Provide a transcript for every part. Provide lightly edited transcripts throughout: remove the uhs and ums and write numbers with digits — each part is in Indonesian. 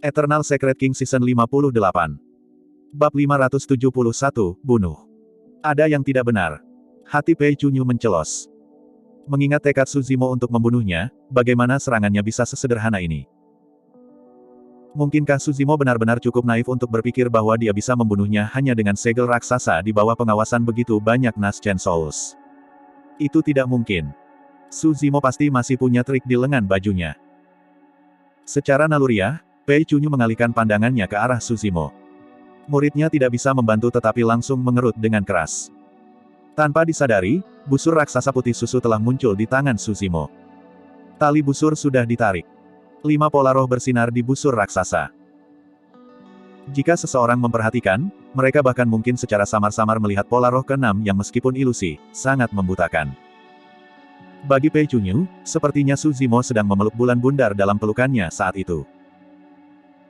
Eternal Secret King Season 58. Bab 571, Bunuh. Ada yang tidak benar. Hati Pei Chunyu mencelos. Mengingat tekad Suzimo untuk membunuhnya, bagaimana serangannya bisa sesederhana ini? Mungkinkah Suzimo benar-benar cukup naif untuk berpikir bahwa dia bisa membunuhnya hanya dengan segel raksasa di bawah pengawasan begitu banyak Naschen Souls? Itu tidak mungkin. Suzimo pasti masih punya trik di lengan bajunya. Secara naluriah, Pei Chunyu mengalihkan pandangannya ke arah Suzimo. Muridnya tidak bisa membantu tetapi langsung mengerut dengan keras. Tanpa disadari, busur raksasa putih susu telah muncul di tangan Suzimo. Tali busur sudah ditarik. 5 pola roh bersinar di busur raksasa. Jika seseorang memperhatikan, mereka bahkan mungkin secara samar-samar melihat pola roh ke-6 yang meskipun ilusi, sangat membutakan. Bagi Pei Chunyu, sepertinya Suzimo sedang memeluk bulan bundar dalam pelukannya saat itu.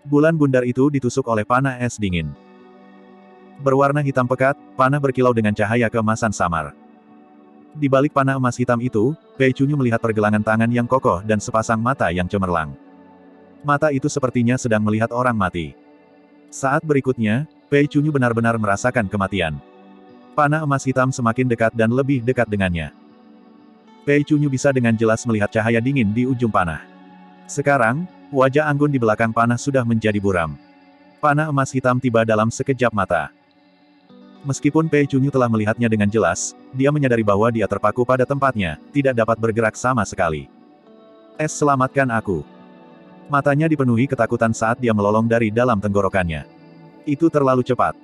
Bulan bundar itu ditusuk oleh panah es dingin. Berwarna hitam pekat, panah berkilau dengan cahaya keemasan samar. Di balik panah emas hitam itu, Pei Chunyu melihat pergelangan tangan yang kokoh dan sepasang mata yang cemerlang. Mata itu sepertinya sedang melihat orang mati. Saat berikutnya, Pei Chunyu benar-benar merasakan kematian. Panah emas hitam semakin dekat dan lebih dekat dengannya. Pei Chunyu bisa dengan jelas melihat cahaya dingin di ujung panah. Sekarang, wajah anggun di belakang panah sudah menjadi buram. Panah emas hitam tiba dalam sekejap mata. Meskipun Pei Chunyu telah melihatnya dengan jelas, dia menyadari bahwa dia terpaku pada tempatnya, tidak dapat bergerak sama sekali. Selamatkan aku. Matanya dipenuhi ketakutan saat dia melolong dari dalam tenggorokannya. Itu terlalu cepat.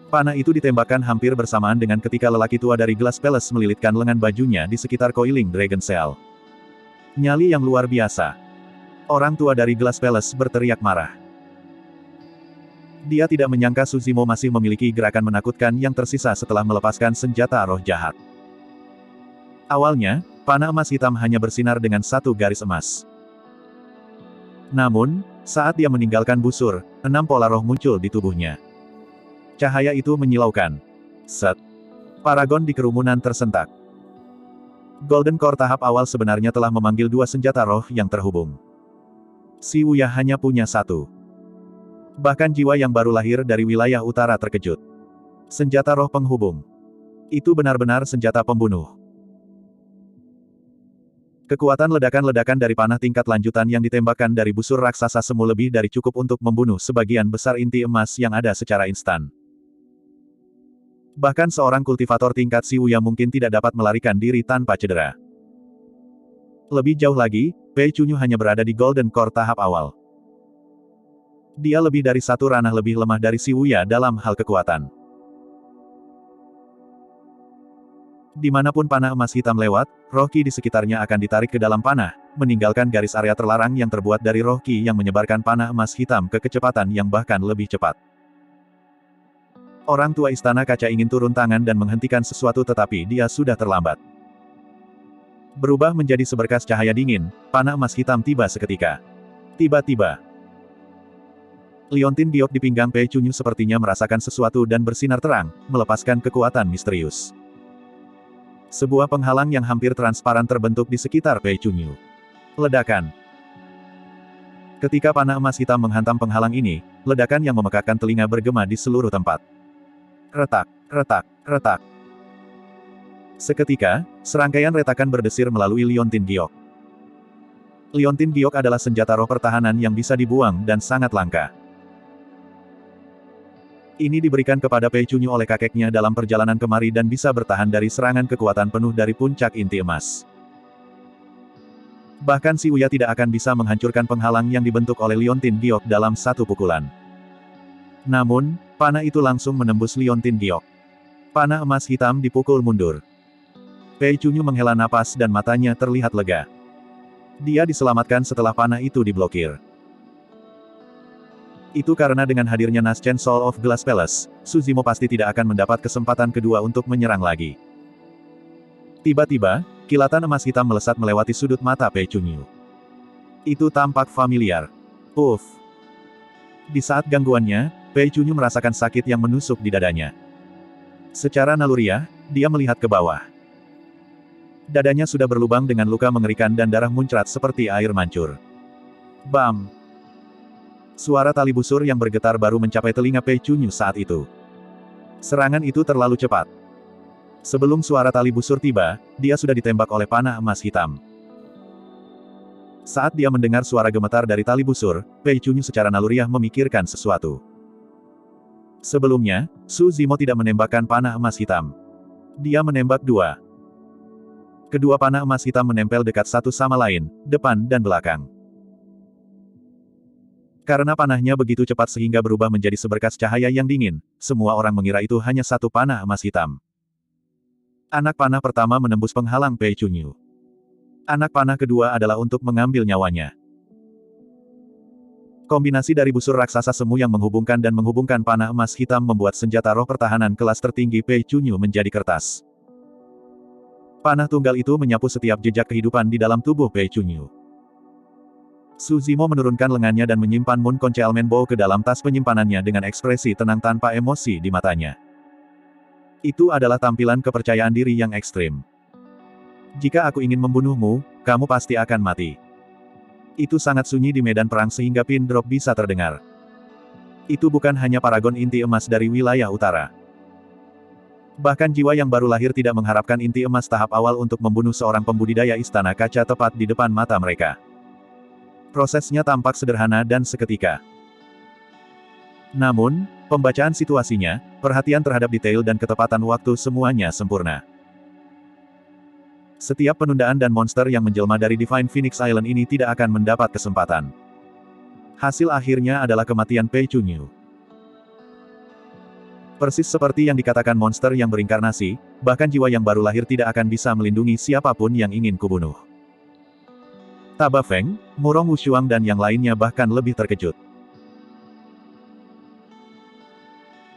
Panah itu ditembakkan hampir bersamaan dengan ketika lelaki tua dari Glass Palace melilitkan lengan bajunya di sekitar coiling Dragon Cell. Nyali yang luar biasa. Orang tua dari Glass Palace berteriak marah. Dia tidak menyangka Suzimo masih memiliki gerakan menakutkan yang tersisa setelah melepaskan senjata roh jahat. Awalnya, panah emas hitam hanya bersinar dengan satu garis emas. Namun, saat dia meninggalkan busur, 6 pola roh muncul di tubuhnya. Cahaya itu menyilaukan. Set. Paragon di kerumunan tersentak. Golden Core tahap awal sebenarnya telah memanggil 2 senjata roh yang terhubung. Si Wuya hanya punya 1. Bahkan jiwa yang baru lahir dari wilayah utara terkejut. Senjata roh penghubung. Itu benar-benar senjata pembunuh. Kekuatan ledakan-ledakan dari panah tingkat lanjutan yang ditembakkan dari busur raksasa semu lebih dari cukup untuk membunuh sebagian besar inti emas yang ada secara instan. Bahkan seorang kultivator tingkat Si Wuya mungkin tidak dapat melarikan diri tanpa cedera. Lebih jauh lagi, Pei Chunyu hanya berada di Golden Core tahap awal. Dia lebih dari 1 ranah lebih lemah dari Si Wuya dalam hal kekuatan. Dimanapun panah emas hitam lewat, roh Qi di sekitarnya akan ditarik ke dalam panah, meninggalkan garis area terlarang yang terbuat dari roh Qi yang menyebarkan panah emas hitam ke kecepatan yang bahkan lebih cepat. Orang tua Istana Kaca ingin turun tangan dan menghentikan sesuatu tetapi dia sudah terlambat. Berubah menjadi seberkas cahaya dingin, panah emas hitam tiba seketika. Tiba-tiba, liontin giok di pinggang Pei Chunyu sepertinya merasakan sesuatu dan bersinar terang, melepaskan kekuatan misterius. Sebuah penghalang yang hampir transparan terbentuk di sekitar Pei Chunyu. Ledakan. Ketika panah emas hitam menghantam penghalang ini, ledakan yang memekakkan telinga bergema di seluruh tempat. Retak, retak, retak. Seketika, serangkaian retakan berdesir melalui liontin giok. Liontin giok adalah senjata roh pertahanan yang bisa dibuang dan sangat langka. Ini diberikan kepada Pei Chunyu oleh kakeknya dalam perjalanan kemari dan bisa bertahan dari serangan kekuatan penuh dari puncak inti emas. Bahkan Si Wuya tidak akan bisa menghancurkan penghalang yang dibentuk oleh liontin giok dalam satu pukulan. Namun, panah itu langsung menembus liontin giok. Panah emas hitam dipukul mundur. Pei Chunyu menghela napas dan matanya terlihat lega. Dia diselamatkan setelah panah itu diblokir. Itu karena dengan hadirnya Naschen Soul of Glass Palace, Suzimo pasti tidak akan mendapat kesempatan kedua untuk menyerang lagi. Tiba-tiba, kilatan emas hitam melesat melewati sudut mata Pei Chunyu. Itu tampak familiar. Uff. Di saat gangguannya, Pei Chunyu merasakan sakit yang menusuk di dadanya. Secara naluriah, dia melihat ke bawah. Dadanya sudah berlubang dengan luka mengerikan dan darah muncrat seperti air mancur. Bam! Suara tali busur yang bergetar baru mencapai telinga Pei Chunyu saat itu. Serangan itu terlalu cepat. Sebelum suara tali busur tiba, dia sudah ditembak oleh panah emas hitam. Saat dia mendengar suara gemetar dari tali busur, Pei Chunyu secara naluriah memikirkan sesuatu. Sebelumnya, Su Zimo tidak menembakkan panah emas hitam. Dia menembak dua. Kedua panah emas hitam menempel dekat satu sama lain, depan dan belakang. Karena panahnya begitu cepat sehingga berubah menjadi seberkas cahaya yang dingin, semua orang mengira itu hanya satu panah emas hitam. Anak panah pertama menembus penghalang Pei Chunyu. Anak panah kedua adalah untuk mengambil nyawanya. Kombinasi dari busur raksasa semu yang menghubungkan panah emas hitam membuat senjata roh pertahanan kelas tertinggi Pei Chunyu menjadi kertas. Panah tunggal itu menyapu setiap jejak kehidupan di dalam tubuh Pei Chunyu. Su Zimo menurunkan lengannya dan menyimpan Moon Concealment Bow ke dalam tas penyimpanannya dengan ekspresi tenang tanpa emosi di matanya. Itu adalah tampilan kepercayaan diri yang ekstrim. Jika aku ingin membunuhmu, kamu pasti akan mati. Itu sangat sunyi di medan perang sehingga pin drop bisa terdengar. Itu bukan hanya paragon inti emas dari wilayah utara. Bahkan jiwa yang baru lahir tidak mengharapkan inti emas tahap awal untuk membunuh seorang pembudidaya istana kaca tepat di depan mata mereka. Prosesnya tampak sederhana dan seketika. Namun, pembacaan situasinya, perhatian terhadap detail dan ketepatan waktu semuanya sempurna. Setiap penundaan dan monster yang menjelma dari Divine Phoenix Island ini tidak akan mendapat kesempatan. Hasil akhirnya adalah kematian Pei Chunyu. Persis seperti yang dikatakan monster yang berinkarnasi, bahkan jiwa yang baru lahir tidak akan bisa melindungi siapapun yang ingin kubunuh. Taba Feng, Murong Wushuang dan yang lainnya bahkan lebih terkejut.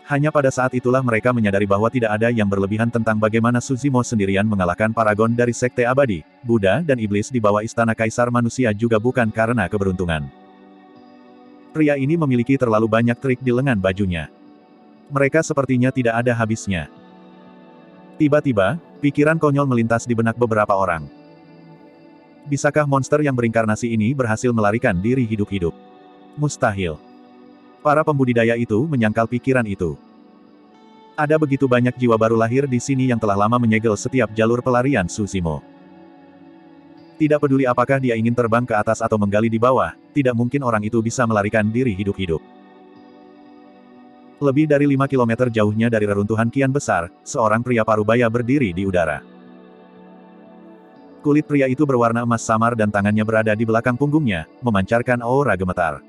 Hanya pada saat itulah mereka menyadari bahwa tidak ada yang berlebihan tentang bagaimana Su Zimo sendirian mengalahkan paragon dari Sekte Abadi, Buddha dan Iblis di bawah Istana Kaisar Manusia juga bukan karena keberuntungan. Pria ini memiliki terlalu banyak trik di lengan bajunya. Mereka sepertinya tidak ada habisnya. Tiba-tiba, pikiran konyol melintas di benak beberapa orang. Bisakah monster yang berinkarnasi ini berhasil melarikan diri hidup-hidup? Mustahil. Para pembudidaya itu menyangkal pikiran itu. Ada begitu banyak jiwa baru lahir di sini yang telah lama menyegel setiap jalur pelarian Su Zimo. Tidak peduli apakah dia ingin terbang ke atas atau menggali di bawah, tidak mungkin orang itu bisa melarikan diri hidup-hidup. Lebih dari 5 kilometer jauhnya dari reruntuhan kian besar, seorang pria parubaya berdiri di udara. Kulit pria itu berwarna emas samar dan tangannya berada di belakang punggungnya, memancarkan aura gemetar.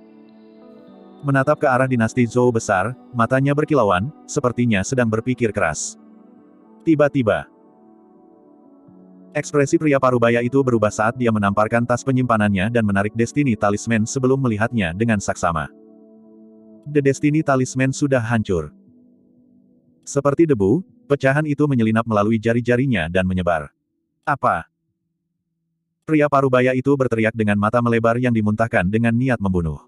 Menatap ke arah dinasti Zhou besar, matanya berkilauan, sepertinya sedang berpikir keras. Tiba-tiba, ekspresi pria parubaya itu berubah saat dia menamparkan tas penyimpanannya dan menarik Destiny Talisman sebelum melihatnya dengan saksama. The Destiny Talisman sudah hancur. Seperti debu, pecahan itu menyelinap melalui jari-jarinya dan menyebar. Apa? Pria parubaya itu berteriak dengan mata melebar yang dimuntahkan dengan niat membunuh.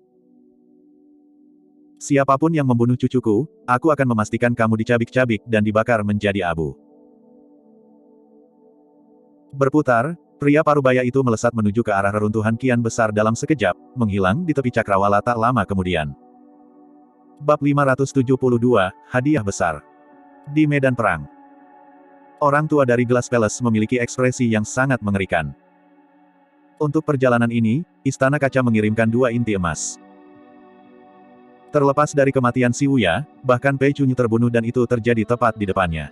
Siapapun yang membunuh cucuku, aku akan memastikan kamu dicabik-cabik dan dibakar menjadi abu. Berputar, pria parubaya itu melesat menuju ke arah reruntuhan kian besar dalam sekejap, menghilang di tepi cakrawala tak lama kemudian. Bab 572, Hadiah Besar. Di medan perang. Orang tua dari Glass Palace memiliki ekspresi yang sangat mengerikan. Untuk perjalanan ini, Istana Kaca mengirimkan 2 inti emas. Terlepas dari kematian Si Wuya, bahkan Pei Chunyu terbunuh dan itu terjadi tepat di depannya.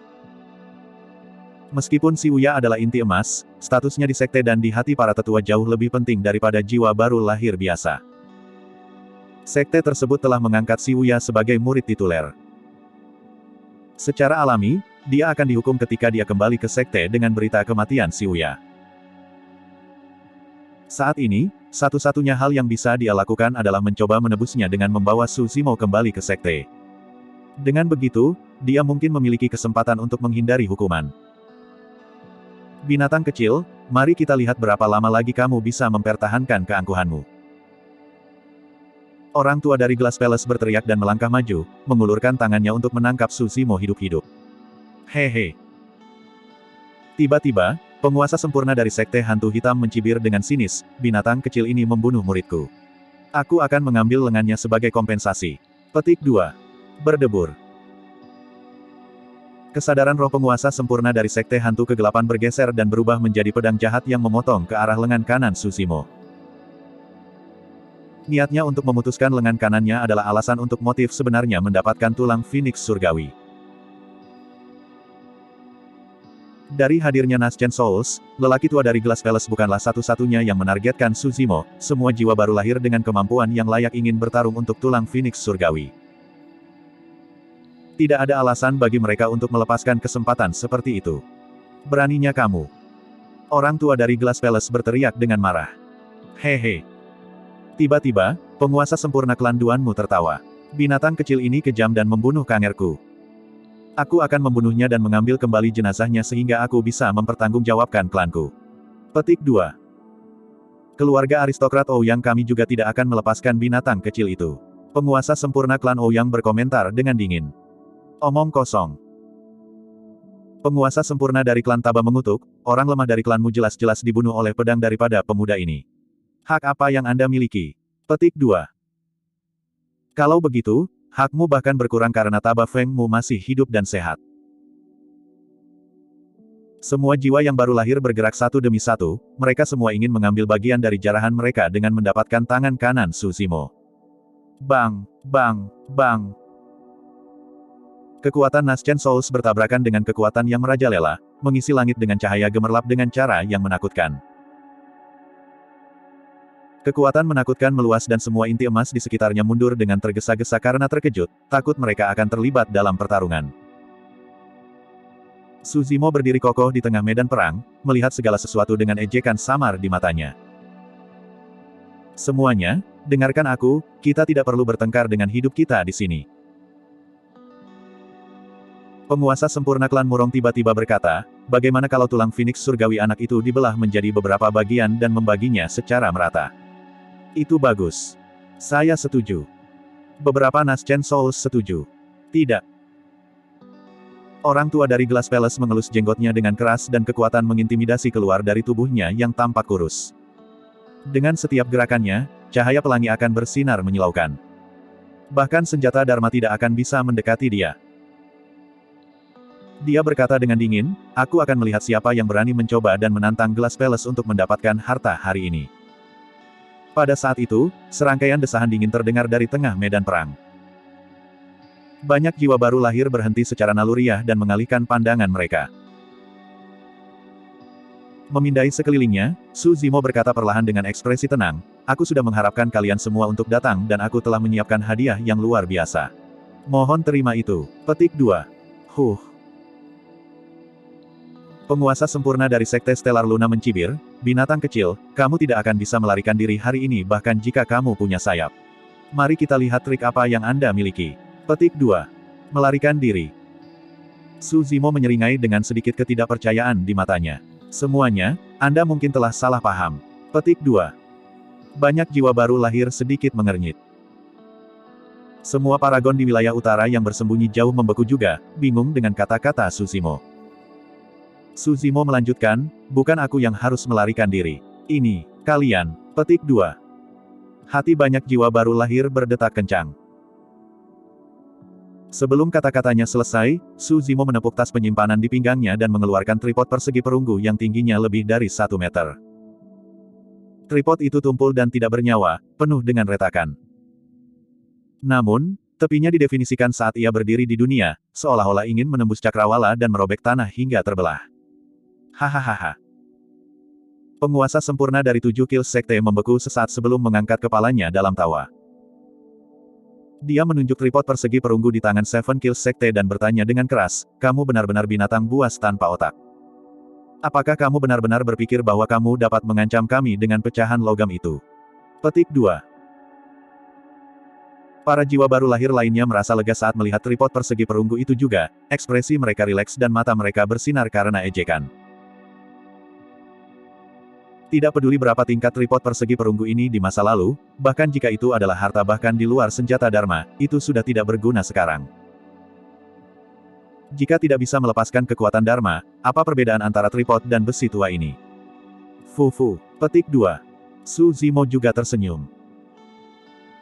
Meskipun Si Wuya adalah inti emas, statusnya di sekte dan di hati para tetua jauh lebih penting daripada jiwa baru lahir biasa. Sekte tersebut telah mengangkat Si Wuya sebagai murid tituler. Secara alami, dia akan dihukum ketika dia kembali ke sekte dengan berita kematian Si Wuya. Saat ini, satu-satunya hal yang bisa dia lakukan adalah mencoba menebusnya dengan membawa Su Zimo kembali ke sekte. Dengan begitu, dia mungkin memiliki kesempatan untuk menghindari hukuman. Binatang kecil, mari kita lihat berapa lama lagi kamu bisa mempertahankan keangkuhanmu. Orang tua dari Glass Palace berteriak dan melangkah maju, mengulurkan tangannya untuk menangkap Su Zimo hidup-hidup. Hehe. Tiba-tiba, penguasa sempurna dari Sekte Hantu Hitam mencibir dengan sinis, binatang kecil ini membunuh muridku. Aku akan mengambil lengannya sebagai kompensasi. Petik 2. Berdebur. Kesadaran roh penguasa sempurna dari Sekte Hantu Kegelapan bergeser dan berubah menjadi pedang jahat yang memotong ke arah lengan kanan Tsushimo. Niatnya untuk memutuskan lengan kanannya adalah alasan untuk motif sebenarnya mendapatkan tulang Phoenix Surgawi. Dari hadirnya Nascent Souls, lelaki tua dari Glass Palace bukanlah satu-satunya yang menargetkan Tsushimo, semua jiwa baru lahir dengan kemampuan yang layak ingin bertarung untuk tulang Phoenix Surgawi. Tidak ada alasan bagi mereka untuk melepaskan kesempatan seperti itu. Beraninya kamu. Orang tua dari Glass Palace berteriak dengan marah. Hehe. Tiba-tiba, penguasa sempurna klan Duanmu tertawa. Binatang kecil ini kejam dan membunuh kangerku. Aku akan membunuhnya dan mengambil kembali jenazahnya sehingga aku bisa mempertanggungjawabkan klanku. Petik 2. Keluarga aristokrat Ouyang kami juga tidak akan melepaskan binatang kecil itu. Penguasa sempurna klan Ouyang berkomentar dengan dingin. Omong kosong. Penguasa sempurna dari klan Taba mengutuk, orang lemah dari klanmu jelas-jelas dibunuh oleh pedang daripada pemuda ini. Hak apa yang Anda miliki? Petik 2. Kalau begitu, hakmu bahkan berkurang karena Taba Fengmu masih hidup dan sehat. Semua jiwa yang baru lahir bergerak satu demi satu, mereka semua ingin mengambil bagian dari jarahan mereka dengan mendapatkan tangan kanan Tsushimo. Bang, bang, bang. Kekuatan Nascent Souls bertabrakan dengan kekuatan yang merajalela, mengisi langit dengan cahaya gemerlap dengan cara yang menakutkan. Kekuatan menakutkan meluas dan semua inti emas di sekitarnya mundur dengan tergesa-gesa karena terkejut, takut mereka akan terlibat dalam pertarungan. Tsushimo berdiri kokoh di tengah medan perang, melihat segala sesuatu dengan ejekan samar di matanya. Semuanya, dengarkan aku, kita tidak perlu bertengkar dengan hidup kita di sini. Penguasa sempurna klan Murong tiba-tiba berkata, bagaimana kalau tulang Phoenix Surgawi anak itu dibelah menjadi beberapa bagian dan membaginya secara merata? Itu bagus. Saya setuju. Beberapa Nascent Souls setuju. Tidak. Orang tua dari Glass Palace mengelus jenggotnya dengan keras dan kekuatan mengintimidasi keluar dari tubuhnya yang tampak kurus. Dengan setiap gerakannya, cahaya pelangi akan bersinar menyilaukan. Bahkan senjata Dharma tidak akan bisa mendekati dia. Dia berkata dengan dingin, aku akan melihat siapa yang berani mencoba dan menantang Glass Palace untuk mendapatkan harta hari ini. Pada saat itu, serangkaian desahan dingin terdengar dari tengah medan perang. Banyak jiwa baru lahir berhenti secara naluriah dan mengalihkan pandangan mereka. Memindai sekelilingnya, Tsushimo berkata perlahan dengan ekspresi tenang, aku sudah mengharapkan kalian semua untuk datang dan aku telah menyiapkan hadiah yang luar biasa. Mohon terima itu. Petik 2. Penguasa sempurna dari Sekte Stellar Luna mencibir, binatang kecil, kamu tidak akan bisa melarikan diri hari ini bahkan jika kamu punya sayap. Mari kita lihat trik apa yang Anda miliki. Petik 2. Melarikan diri. Tsushimo menyeringai dengan sedikit ketidakpercayaan di matanya. Semuanya, Anda mungkin telah salah paham. Petik 2. Banyak jiwa baru lahir sedikit mengernyit. Semua paragon di wilayah utara yang bersembunyi jauh membeku juga, bingung dengan kata-kata Tsushimo. Tsushimo melanjutkan, bukan aku yang harus melarikan diri. Ini, kalian. Petik 2. Hati banyak jiwa baru lahir berdetak kencang. Sebelum kata-katanya selesai, Tsushimo menepuk tas penyimpanan di pinggangnya dan mengeluarkan tripod persegi perunggu yang tingginya lebih dari 1 meter. Tripod itu tumpul dan tidak bernyawa, penuh dengan retakan. Namun, tepinya didefinisikan saat ia berdiri di dunia, seolah-olah ingin menembus cakrawala dan merobek tanah hingga terbelah. Hahaha. Penguasa sempurna dari 7 Kills Sekte membeku sesaat sebelum mengangkat kepalanya dalam tawa. Dia menunjuk tripod persegi perunggu di tangan 7 Kills Sekte dan bertanya dengan keras, kamu benar-benar binatang buas tanpa otak. Apakah kamu benar-benar berpikir bahwa kamu dapat mengancam kami dengan pecahan logam itu? Petik 2. Para jiwa baru lahir lainnya merasa lega saat melihat tripod persegi perunggu itu juga, ekspresi mereka rileks dan mata mereka bersinar karena ejekan. Tidak peduli berapa tingkat tripod persegi perunggu ini di masa lalu, bahkan jika itu adalah harta bahkan di luar senjata Dharma, itu sudah tidak berguna sekarang. Jika tidak bisa melepaskan kekuatan Dharma, apa perbedaan antara tripod dan besi tua ini? Petik 2. Tsushimo juga tersenyum.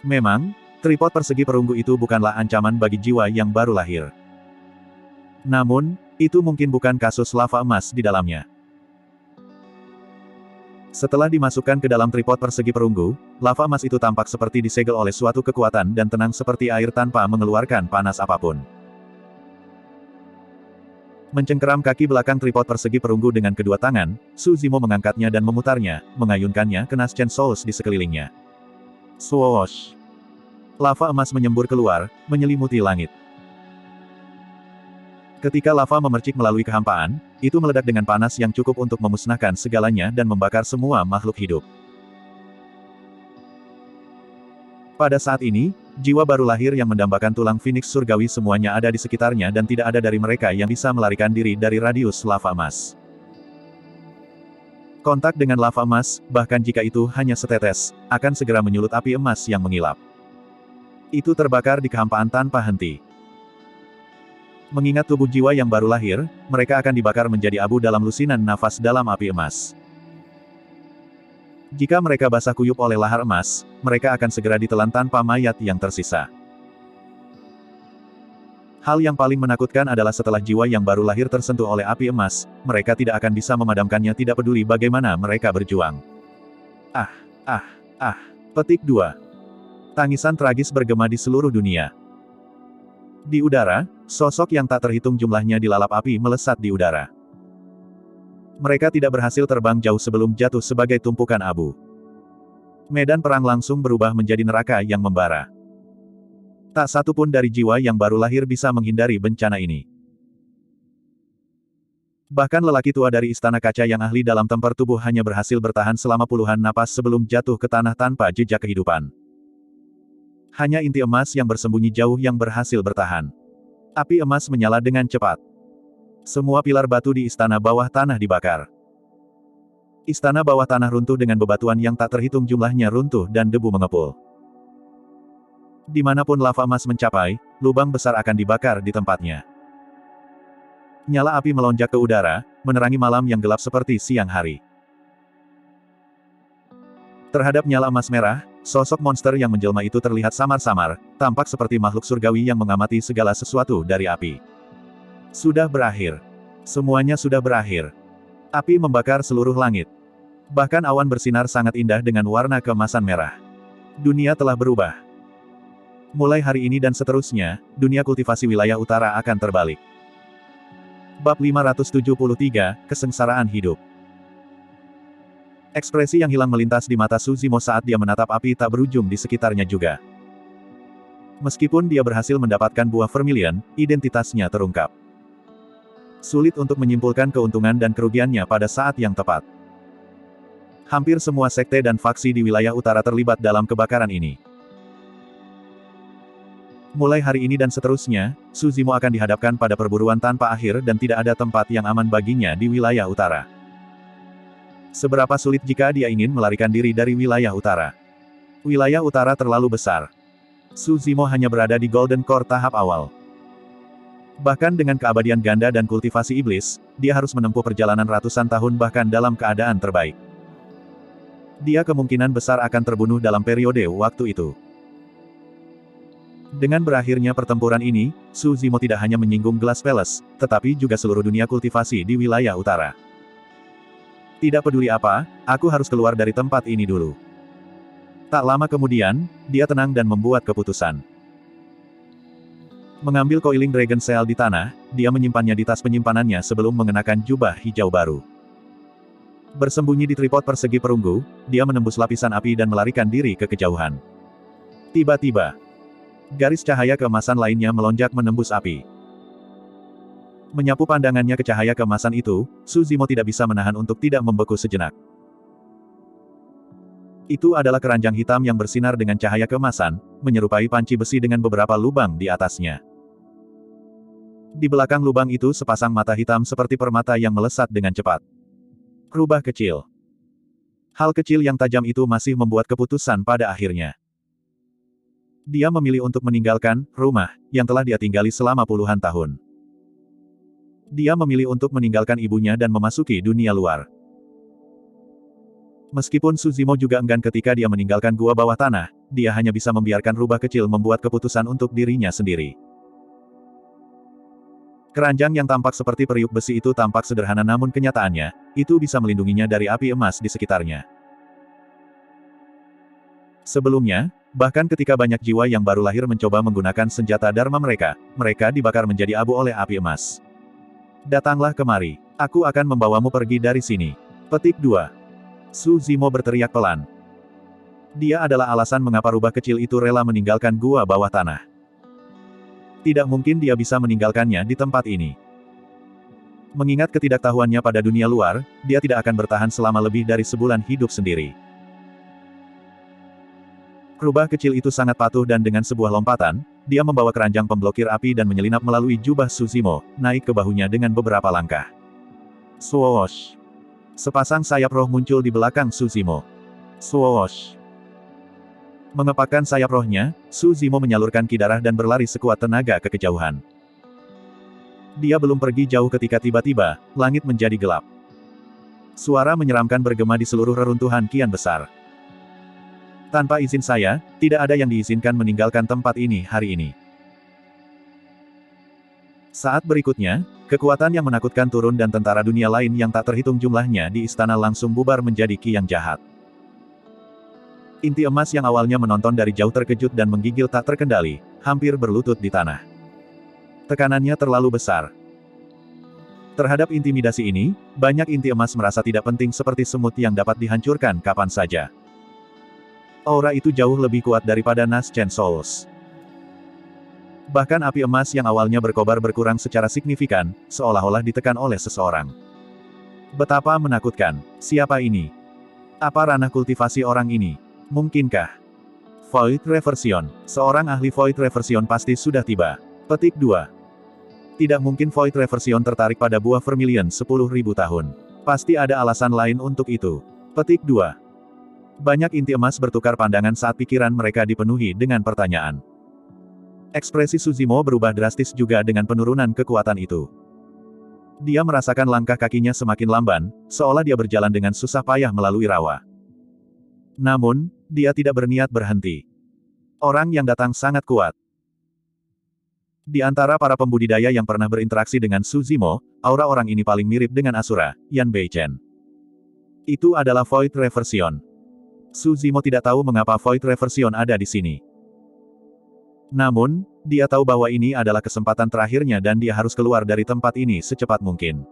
Memang, tripod persegi perunggu itu bukanlah ancaman bagi jiwa yang baru lahir. Namun, itu mungkin bukan kasus lava emas di dalamnya. Setelah dimasukkan ke dalam tripod persegi perunggu, lava emas itu tampak seperti disegel oleh suatu kekuatan dan tenang seperti air tanpa mengeluarkan panas apapun. Mencengkeram kaki belakang tripod persegi perunggu dengan kedua tangan, Su Zimo mengangkatnya dan memutarnya, mengayunkannya ke Naschen Souls di sekelilingnya. Swoosh! Lava emas menyembur keluar, menyelimuti langit. Ketika lava memercik melalui kehampaan, itu meledak dengan panas yang cukup untuk memusnahkan segalanya dan membakar semua makhluk hidup. Pada saat ini, jiwa baru lahir yang mendambakan tulang Phoenix surgawi semuanya ada di sekitarnya dan tidak ada dari mereka yang bisa melarikan diri dari radius lava emas. Kontak dengan lava emas, bahkan jika itu hanya setetes, akan segera menyulut api emas yang mengilap. Itu terbakar di kehampaan tanpa henti. Mengingat tubuh jiwa yang baru lahir, mereka akan dibakar menjadi abu dalam lusinan nafas dalam api emas. Jika mereka basah kuyup oleh lahar emas, mereka akan segera ditelan tanpa mayat yang tersisa. Hal yang paling menakutkan adalah setelah jiwa yang baru lahir tersentuh oleh api emas, mereka tidak akan bisa memadamkannya tidak peduli bagaimana mereka berjuang. Petik 2. Tangisan tragis bergema di seluruh dunia. Di udara, sosok yang tak terhitung jumlahnya dilalap api melesat di udara. Mereka tidak berhasil terbang jauh sebelum jatuh sebagai tumpukan abu. Medan perang langsung berubah menjadi neraka yang membara. Tak satu pun dari jiwa yang baru lahir bisa menghindari bencana ini. Bahkan lelaki tua dari Istana Kaca yang ahli dalam tempur tubuh hanya berhasil bertahan selama puluhan napas sebelum jatuh ke tanah tanpa jejak kehidupan. Hanya inti emas yang bersembunyi jauh yang berhasil bertahan. Api emas menyala dengan cepat. Semua pilar batu di istana bawah tanah dibakar. Istana bawah tanah runtuh dengan bebatuan yang tak terhitung jumlahnya runtuh dan debu mengepul. Dimanapun lava emas mencapai, lubang besar akan dibakar di tempatnya. Nyala api melonjak ke udara, menerangi malam yang gelap seperti siang hari. Terhadap nyala emas merah, sosok monster yang menjelma itu terlihat samar-samar, tampak seperti makhluk surgawi yang mengamati segala sesuatu dari api. Sudah berakhir. Semuanya sudah berakhir. Api membakar seluruh langit. Bahkan awan bersinar sangat indah dengan warna keemasan merah. Dunia telah berubah. Mulai hari ini dan seterusnya, dunia kultivasi wilayah utara akan terbalik. Bab 573, Kesengsaraan Hidup. Ekspresi yang hilang melintas di mata Su Zimo saat dia menatap api tak berujung di sekitarnya juga. Meskipun dia berhasil mendapatkan buah vermilion, identitasnya terungkap. Sulit untuk menyimpulkan keuntungan dan kerugiannya pada saat yang tepat. Hampir semua sekte dan faksi di wilayah utara terlibat dalam kebakaran ini. Mulai hari ini dan seterusnya, Su Zimo akan dihadapkan pada perburuan tanpa akhir dan tidak ada tempat yang aman baginya di wilayah utara. Seberapa sulit jika dia ingin melarikan diri dari wilayah utara. Wilayah utara terlalu besar. Su Zimo hanya berada di Golden Core tahap awal. Bahkan dengan keabadian ganda dan kultivasi iblis, dia harus menempuh perjalanan ratusan tahun bahkan dalam keadaan terbaik. Dia kemungkinan besar akan terbunuh dalam periode waktu itu. Dengan berakhirnya pertempuran ini, Su Zimo tidak hanya menyinggung Glass Palace, tetapi juga seluruh dunia kultivasi di wilayah utara. Tidak peduli apa, aku harus keluar dari tempat ini dulu. Tak lama kemudian, dia tenang dan membuat keputusan. Mengambil coiling Dragon Shell di tanah, dia menyimpannya di tas penyimpanannya sebelum mengenakan jubah hijau baru. Bersembunyi di tripod persegi perunggu, dia menembus lapisan api dan melarikan diri ke kejauhan. Tiba-tiba, garis cahaya keemasan lainnya melonjak menembus api. Menyapu pandangannya ke cahaya keemasan itu, Su Zimo tidak bisa menahan untuk tidak membeku sejenak. Itu adalah keranjang hitam yang bersinar dengan cahaya keemasan, menyerupai panci besi dengan beberapa lubang di atasnya. Di belakang lubang itu sepasang mata hitam seperti permata yang melesat dengan cepat. Rubah kecil. Hal kecil yang tajam itu masih membuat keputusan pada akhirnya. Dia memilih untuk meninggalkan rumah yang telah dia tinggali selama puluhan tahun. Dia memilih untuk meninggalkan ibunya dan memasuki dunia luar. Meskipun Su Zimo juga enggan ketika dia meninggalkan gua bawah tanah, dia hanya bisa membiarkan rubah kecil membuat keputusan untuk dirinya sendiri. Keranjang yang tampak seperti periuk besi itu tampak sederhana namun kenyataannya, itu bisa melindunginya dari api emas di sekitarnya. Sebelumnya, bahkan ketika banyak jiwa yang baru lahir mencoba menggunakan senjata Dharma mereka, mereka dibakar menjadi abu oleh api emas. Datanglah kemari. Aku akan membawamu pergi dari sini. Petik 2. Su Zimo berteriak pelan. Dia adalah alasan mengapa rubah kecil itu rela meninggalkan gua bawah tanah. Tidak mungkin dia bisa meninggalkannya di tempat ini. Mengingat ketidaktahuannya pada dunia luar, dia tidak akan bertahan selama lebih dari sebulan hidup sendiri. Rubah kecil itu sangat patuh dan dengan sebuah lompatan, dia membawa keranjang pemblokir api dan menyelinap melalui jubah Su Zimo, naik ke bahunya dengan beberapa langkah. Swoosh! Sepasang sayap roh muncul di belakang Su Zimo. Swoosh! Mengepakkan sayap rohnya, Su Zimo menyalurkan ki darah dan berlari sekuat tenaga ke kejauhan. Dia belum pergi jauh ketika tiba-tiba, langit menjadi gelap. Suara menyeramkan bergema di seluruh reruntuhan kian besar. Tanpa izin saya, tidak ada yang diizinkan meninggalkan tempat ini hari ini. Saat berikutnya, kekuatan yang menakutkan turun dan tentara dunia lain yang tak terhitung jumlahnya di istana langsung bubar menjadi ki yang jahat. Inti emas yang awalnya menonton dari jauh terkejut dan menggigil tak terkendali, hampir berlutut di tanah. Tekanannya terlalu besar. Terhadap intimidasi ini, banyak inti emas merasa tidak penting seperti semut yang dapat dihancurkan kapan saja. Aura itu jauh lebih kuat daripada Naschen Souls. Bahkan api emas yang awalnya berkobar berkurang secara signifikan, seolah-olah ditekan oleh seseorang. Betapa menakutkan. Siapa ini? Apa ranah kultivasi orang ini? Mungkinkah? Void Reversion. Seorang ahli Void Reversion pasti sudah tiba. Petik 2. Tidak mungkin Void Reversion tertarik pada buah Vermilion 10.000 tahun. Pasti ada alasan lain untuk itu. Petik 2. Banyak inti emas bertukar pandangan saat pikiran mereka dipenuhi dengan pertanyaan. Ekspresi Su Zimo berubah drastis juga dengan penurunan kekuatan itu. Dia merasakan langkah kakinya semakin lamban, seolah dia berjalan dengan susah payah melalui rawa. Namun, dia tidak berniat berhenti. Orang yang datang sangat kuat. Di antara para pembudidaya yang pernah berinteraksi dengan Su Zimo, aura orang ini paling mirip dengan Asura, Yan Beichen. Itu adalah Void Reversion. Su Zimo tidak tahu mengapa Void Reversion ada di sini. Namun, dia tahu bahwa ini adalah kesempatan terakhirnya dan dia harus keluar dari tempat ini secepat mungkin.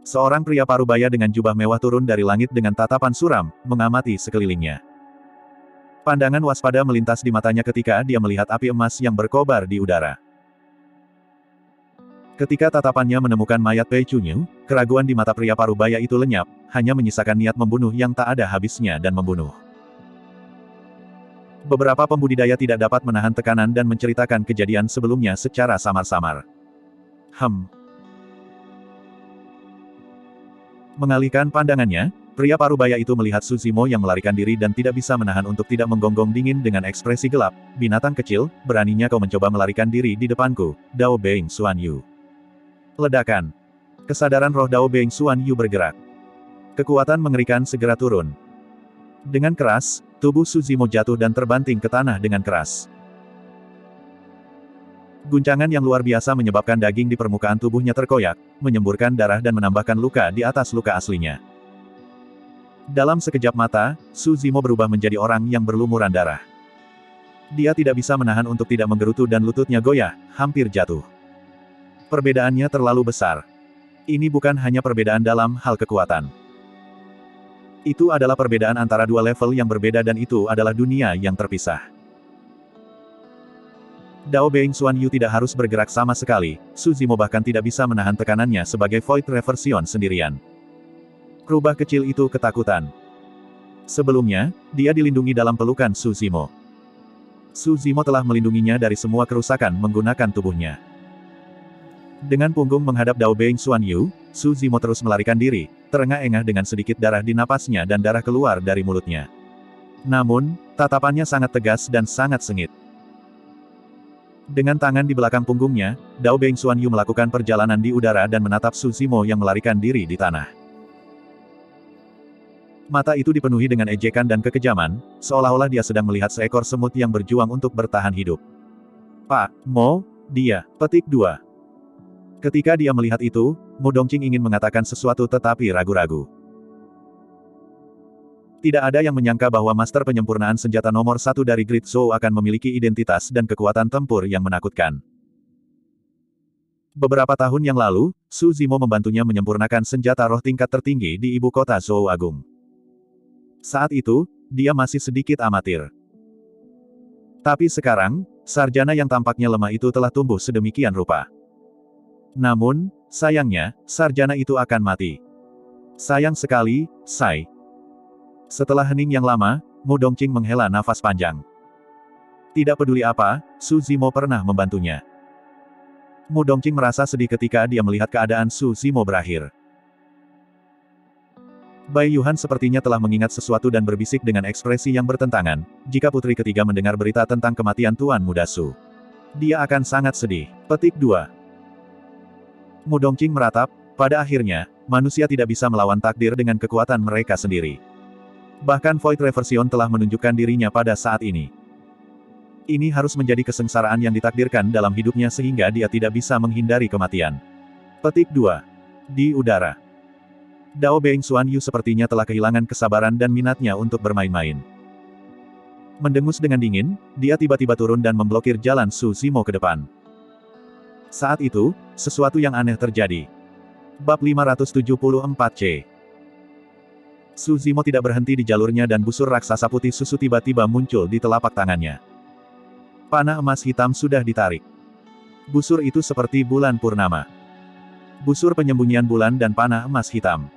Seorang pria parubaya dengan jubah mewah turun dari langit dengan tatapan suram, mengamati sekelilingnya. Pandangan waspada melintas di matanya ketika dia melihat api emas yang berkobar di udara. Ketika tatapannya menemukan mayat Pei Chunyu, keraguan di mata pria parubaya itu lenyap, hanya menyisakan niat membunuh yang tak ada habisnya dan membunuh. Beberapa pembudidaya tidak dapat menahan tekanan dan menceritakan kejadian sebelumnya secara samar-samar. Mengalihkan pandangannya, pria parubaya itu melihat Su Zimo yang melarikan diri dan tidak bisa menahan untuk tidak menggonggong dingin dengan ekspresi gelap. Binatang kecil, beraninya kau mencoba melarikan diri di depanku, Dao Beng Xuan Yu. Ledakan. Kesadaran roh Dao Beng Xuan Yu bergerak. Kekuatan mengerikan segera turun. Dengan keras, tubuh Su Zimo jatuh dan terbanting ke tanah dengan keras. Guncangan yang luar biasa menyebabkan daging di permukaan tubuhnya terkoyak, menyemburkan darah dan menambahkan luka di atas luka aslinya. Dalam sekejap mata, Su Zimo berubah menjadi orang yang berlumuran darah. Dia tidak bisa menahan untuk tidak menggerutu dan lututnya goyah, hampir jatuh. Perbedaannya terlalu besar. Ini bukan hanya perbedaan dalam hal kekuatan. Itu adalah perbedaan antara dua level yang berbeda dan itu adalah dunia yang terpisah. Dao Beng Xuan Yu tidak harus bergerak sama sekali, Su Zimo bahkan tidak bisa menahan tekanannya sebagai Void Reversion sendirian. Rubah kecil itu ketakutan. Sebelumnya, dia dilindungi dalam pelukan Su Zimo. Su Zimo telah melindunginya dari semua kerusakan menggunakan tubuhnya. Dengan punggung menghadap Dao Beng Xuan Yu, Su Zimo terus melarikan diri, terengah-engah dengan sedikit darah di napasnya dan darah keluar dari mulutnya. Namun, tatapannya sangat tegas dan sangat sengit. Dengan tangan di belakang punggungnya, Dao Beng Xuan Yu melakukan perjalanan di udara dan menatap Su Zimo yang melarikan diri di tanah. Mata itu dipenuhi dengan ejekan dan kekejaman, seolah-olah dia sedang melihat seekor semut yang berjuang untuk bertahan hidup. Pak Mo, dia, petik 2. Ketika dia melihat itu, Mu Dongqing ingin mengatakan sesuatu tetapi ragu-ragu. Tidak ada yang menyangka bahwa Master Penyempurnaan Senjata nomor 1 dari Great Zhou akan memiliki identitas dan kekuatan tempur yang menakutkan. Beberapa tahun yang lalu, Su Zimo membantunya menyempurnakan senjata roh tingkat tertinggi di ibu kota Zhou Agung. Saat itu, dia masih sedikit amatir. Tapi sekarang, sarjana yang tampaknya lemah itu telah tumbuh sedemikian rupa. Namun, sayangnya, sarjana itu akan mati. Sayang sekali, Sai. Setelah hening yang lama, Mu Dongqing menghela nafas panjang. Tidak peduli apa, Su Zimo pernah membantunya. Mu Dongqing merasa sedih ketika dia melihat keadaan Su Zimo berakhir. Bai Yuhan sepertinya telah mengingat sesuatu dan berbisik dengan ekspresi yang bertentangan, jika putri ketiga mendengar berita tentang kematian Tuan Muda Su. Dia akan sangat sedih. Petik 2. Mu Dongqing meratap, pada akhirnya, manusia tidak bisa melawan takdir dengan kekuatan mereka sendiri. Bahkan Void Reversion telah menunjukkan dirinya pada saat ini. Ini harus menjadi kesengsaraan yang ditakdirkan dalam hidupnya sehingga dia tidak bisa menghindari kematian. Petik 2. Di udara. Dao Beng Xuan Yu sepertinya telah kehilangan kesabaran dan minatnya untuk bermain-main. Mendengus dengan dingin, dia tiba-tiba turun dan memblokir jalan Su Zimo ke depan. Saat itu, sesuatu yang aneh terjadi. Bab 574-C. Su Zimo tidak berhenti di jalurnya dan busur raksasa putih susu tiba-tiba muncul di telapak tangannya. Panah emas hitam sudah ditarik. Busur itu seperti bulan purnama. Busur penyembunyian bulan dan panah emas hitam.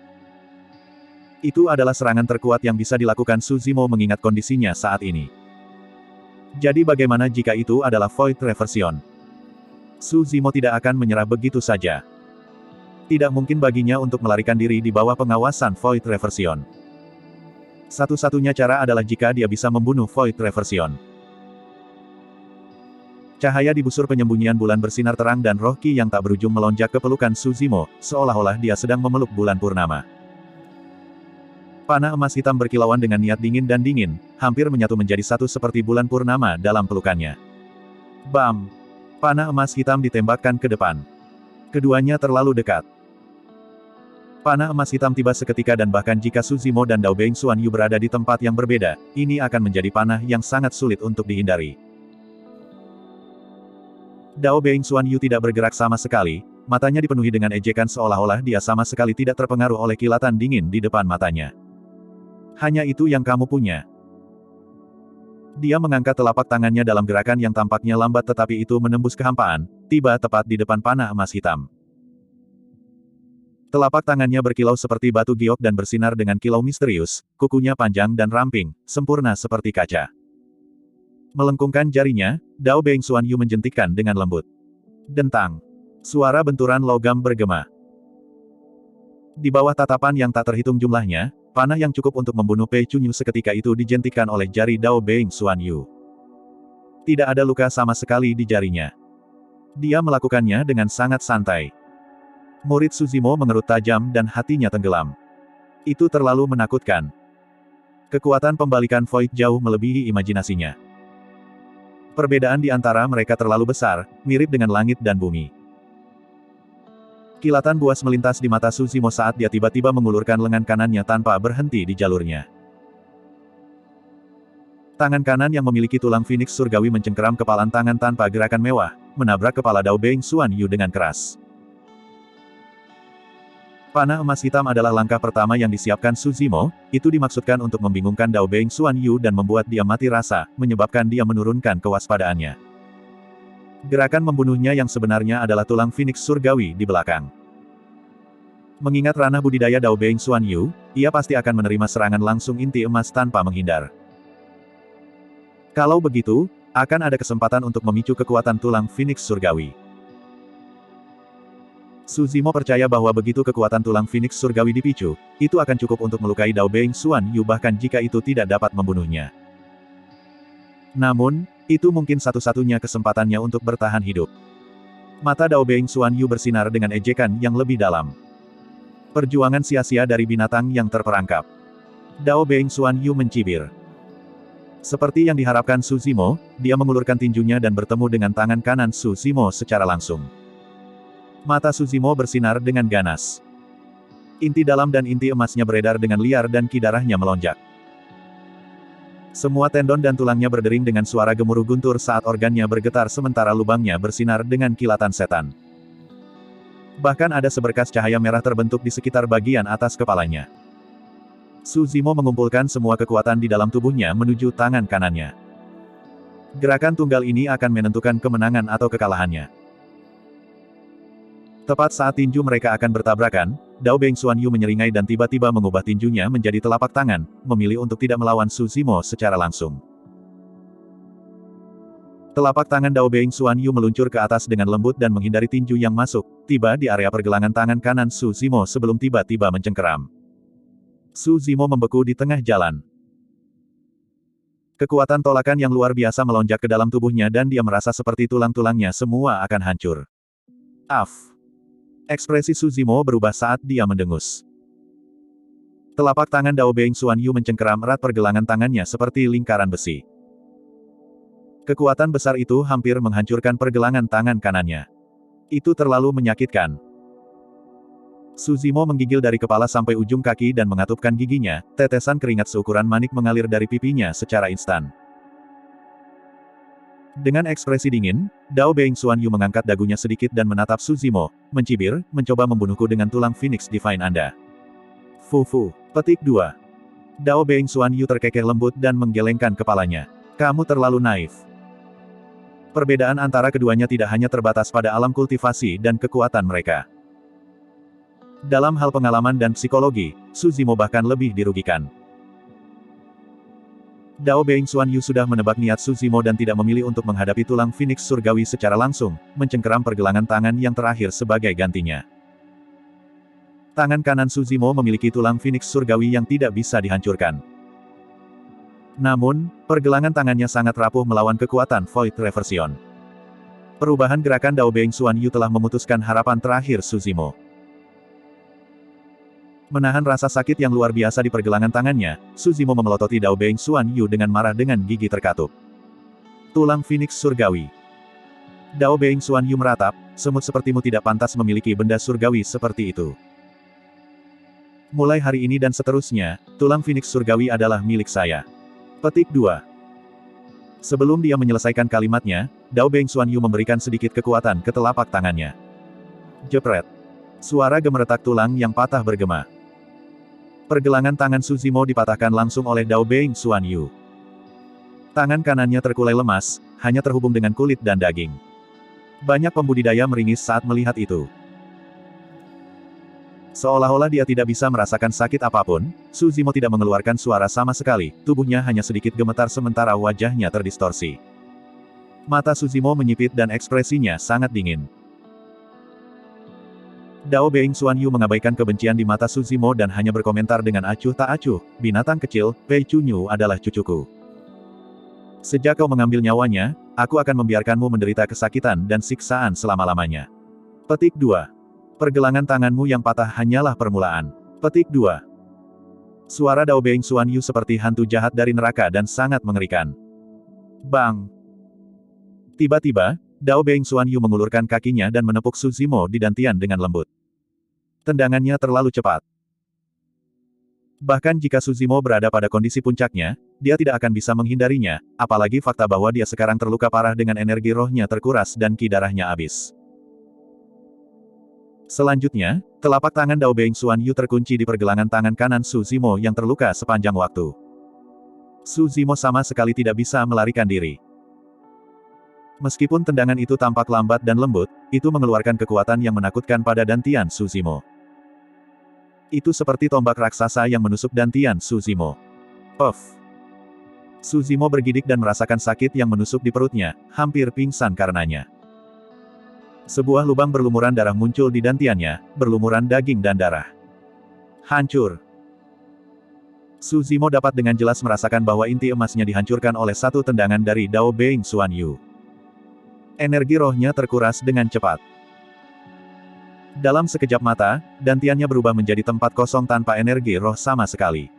Itu adalah serangan terkuat yang bisa dilakukan Su Zimo mengingat kondisinya saat ini. Jadi bagaimana jika itu adalah Void Reversion? Su Zimo tidak akan menyerah begitu saja. Tidak mungkin baginya untuk melarikan diri di bawah pengawasan Void Reversion. Satu-satunya cara adalah jika dia bisa membunuh Void Reversion. Cahaya di busur penyembunyian bulan bersinar terang dan roh Qi yang tak berujung melonjak ke pelukan Su Zimo, seolah-olah dia sedang memeluk bulan purnama. Panah emas hitam berkilauan dengan niat dingin dan dingin, hampir menyatu menjadi satu seperti bulan purnama dalam pelukannya. Bam! Panah emas hitam ditembakkan ke depan. Keduanya terlalu dekat. Panah emas hitam tiba seketika dan bahkan jika Su Zimo dan Dao Beng Xuan Yu berada di tempat yang berbeda, ini akan menjadi panah yang sangat sulit untuk dihindari. Dao Beng Xuan Yu tidak bergerak sama sekali, matanya dipenuhi dengan ejekan seolah-olah dia sama sekali tidak terpengaruh oleh kilatan dingin di depan matanya. Hanya itu yang kamu punya. Dia mengangkat telapak tangannya dalam gerakan yang tampaknya lambat tetapi itu menembus kehampaan, tiba tepat di depan panah emas hitam. Telapak tangannya berkilau seperti batu giok dan bersinar dengan kilau misterius, kukunya panjang dan ramping, sempurna seperti kaca. Melengkungkan jarinya, Dao Beng Xuan Yu menjentikkan dengan lembut. Dentang. Suara benturan logam bergema. Di bawah tatapan yang tak terhitung jumlahnya, panah yang cukup untuk membunuh Pei Chunyu seketika itu dijentikkan oleh jari Dao Beng Xuan Yu. Tidak ada luka sama sekali di jarinya. Dia melakukannya dengan sangat santai. Murid Su Zimo mengerut tajam dan hatinya tenggelam. Itu terlalu menakutkan. Kekuatan pembalikan Void jauh melebihi imajinasinya. Perbedaan di antara mereka terlalu besar, mirip dengan langit dan bumi. Kilatan buas melintas di mata Su Zimo saat dia tiba-tiba mengulurkan lengan kanannya tanpa berhenti di jalurnya. Tangan kanan yang memiliki tulang Phoenix surgawi mencengkeram kepalan tangan tanpa gerakan mewah, menabrak kepala Dao Beng Xuan Yu dengan keras. Panah emas hitam adalah langkah pertama yang disiapkan Su Zimo, itu dimaksudkan untuk membingungkan Dao Beng Xuan Yu dan membuat dia mati rasa, menyebabkan dia menurunkan kewaspadaannya. Gerakan membunuhnya yang sebenarnya adalah tulang Phoenix surgawi di belakang. Mengingat ranah budidaya Dao Beng Xuan Yu, ia pasti akan menerima serangan langsung inti emas tanpa menghindar. Kalau begitu, akan ada kesempatan untuk memicu kekuatan tulang Phoenix surgawi. Su Zimo percaya bahwa begitu kekuatan tulang Phoenix surgawi dipicu, itu akan cukup untuk melukai Dao Beng Xuan Yu bahkan jika itu tidak dapat membunuhnya. Namun, itu mungkin satu-satunya kesempatannya untuk bertahan hidup. Mata Dao Beng Xuan Yu bersinar dengan ejekan yang lebih dalam. Perjuangan sia-sia dari binatang yang terperangkap. Dao Beng Xuan Yu mencibir. Seperti yang diharapkan Su Zimo, dia mengulurkan tinjunya dan bertemu dengan tangan kanan Su Zimo secara langsung. Mata Su Zimo bersinar dengan ganas. Inti dalam dan inti emasnya beredar dengan liar dan ki darahnya melonjak. Semua tendon dan tulangnya berdering dengan suara gemuruh guntur saat organnya bergetar sementara lubangnya bersinar dengan kilatan setan. Bahkan ada seberkas cahaya merah terbentuk di sekitar bagian atas kepalanya. Su Zimo mengumpulkan semua kekuatan di dalam tubuhnya menuju tangan kanannya. Gerakan tunggal ini akan menentukan kemenangan atau kekalahannya. Tepat saat tinju mereka akan bertabrakan, Dao Beng Xuan Yu menyeringai dan tiba-tiba mengubah tinjunya menjadi telapak tangan, memilih untuk tidak melawan Su Zimo secara langsung. Telapak tangan Dao Beng Xuan Yu meluncur ke atas dengan lembut dan menghindari tinju yang masuk, tiba di area pergelangan tangan kanan Su Zimo sebelum tiba-tiba mencengkeram. Su Zimo membeku di tengah jalan. Kekuatan tolakan yang luar biasa melonjak ke dalam tubuhnya dan dia merasa seperti tulang-tulangnya semua akan hancur. Af! Ekspresi Su Zimo berubah saat dia mendengus. Telapak tangan Dao Beng Xuan Yu mencengkeram erat pergelangan tangannya seperti lingkaran besi. Kekuatan besar itu hampir menghancurkan pergelangan tangan kanannya. Itu terlalu menyakitkan. Su Zimo menggigil dari kepala sampai ujung kaki dan mengatupkan giginya, tetesan keringat seukuran manik mengalir dari pipinya secara instan. Dengan ekspresi dingin, Dao Beng Xuan Yu mengangkat dagunya sedikit dan menatap Su Zimo, mencibir, mencoba membunuhku dengan tulang Phoenix Divine Anda. Fufu. Petik 2. Dao Beng Xuan Yu terkekeh lembut dan menggelengkan kepalanya. Kamu terlalu naif. Perbedaan antara keduanya tidak hanya terbatas pada alam kultivasi dan kekuatan mereka. Dalam hal pengalaman dan psikologi, Su Zimo bahkan lebih dirugikan. Dao Beng Xuan Yu sudah menebak niat Su Zimo dan tidak memilih untuk menghadapi tulang Phoenix Surgawi secara langsung, mencengkeram pergelangan tangan yang terakhir sebagai gantinya. Tangan kanan Su Zimo memiliki tulang Phoenix Surgawi yang tidak bisa dihancurkan. Namun, pergelangan tangannya sangat rapuh melawan kekuatan Void Reversion. Perubahan gerakan Dao Beng Xuan Yu telah memutuskan harapan terakhir Su Zimo. Menahan rasa sakit yang luar biasa di pergelangan tangannya, Su Zimo memelototi Dao Beng Xuan Yu dengan marah dengan gigi terkatup. Tulang Phoenix Surgawi. Dao Beng Xuan Yu meratap, semut sepertimu tidak pantas memiliki benda surgawi seperti itu. Mulai hari ini dan seterusnya, tulang Phoenix Surgawi adalah milik saya. Petik 2. Sebelum dia menyelesaikan kalimatnya, Dao Beng Xuan Yu memberikan sedikit kekuatan ke telapak tangannya. Jepret. Suara gemeretak tulang yang patah bergema. Pergelangan tangan Su Zimo dipatahkan langsung oleh Dao Beng Xuan Yu. Tangan kanannya terkulai lemas, hanya terhubung dengan kulit dan daging. Banyak pembudidaya meringis saat melihat itu. Seolah-olah dia tidak bisa merasakan sakit apapun, Su Zimo tidak mengeluarkan suara sama sekali, tubuhnya hanya sedikit gemetar sementara wajahnya terdistorsi. Mata Su Zimo menyipit dan ekspresinya sangat dingin. Dao Beng Xuan Yu mengabaikan kebencian di mata Su Zimo dan hanya berkomentar dengan acuh tak acuh, binatang kecil, Pei Chunyu adalah cucuku. Sejak kau mengambil nyawanya, aku akan membiarkanmu menderita kesakitan dan siksaan selama-lamanya. Petik 2. Pergelangan tanganmu yang patah hanyalah permulaan. Petik 2. Suara Dao Beng Xuan Yu seperti hantu jahat dari neraka dan sangat mengerikan. Bang! Tiba-tiba, Dao Beng Xuan Yu mengulurkan kakinya dan menepuk Su Zimo di dantian dengan lembut. Tendangannya terlalu cepat. Bahkan jika Su Zimo berada pada kondisi puncaknya, dia tidak akan bisa menghindarinya, apalagi fakta bahwa dia sekarang terluka parah dengan energi rohnya terkuras dan ki darahnya habis. Selanjutnya, telapak tangan Dao Beng Xuan Yu terkunci di pergelangan tangan kanan Su Zimo yang terluka sepanjang waktu. Su Zimo sama sekali tidak bisa melarikan diri. Meskipun tendangan itu tampak lambat dan lembut, itu mengeluarkan kekuatan yang menakutkan pada dantian Su Zimo. Itu seperti tombak raksasa yang menusuk dantian Su Zimo. Puff! Su Zimo bergidik dan merasakan sakit yang menusuk di perutnya, hampir pingsan karenanya. Sebuah lubang berlumuran darah muncul di dantiannya, berlumuran daging dan darah. Hancur! Su Zimo dapat dengan jelas merasakan bahwa inti emasnya dihancurkan oleh satu tendangan dari Dao Beng Xuan Yu. Energi rohnya terkuras dengan cepat. Dalam sekejap mata, dantiannya berubah menjadi tempat kosong tanpa energi roh sama sekali.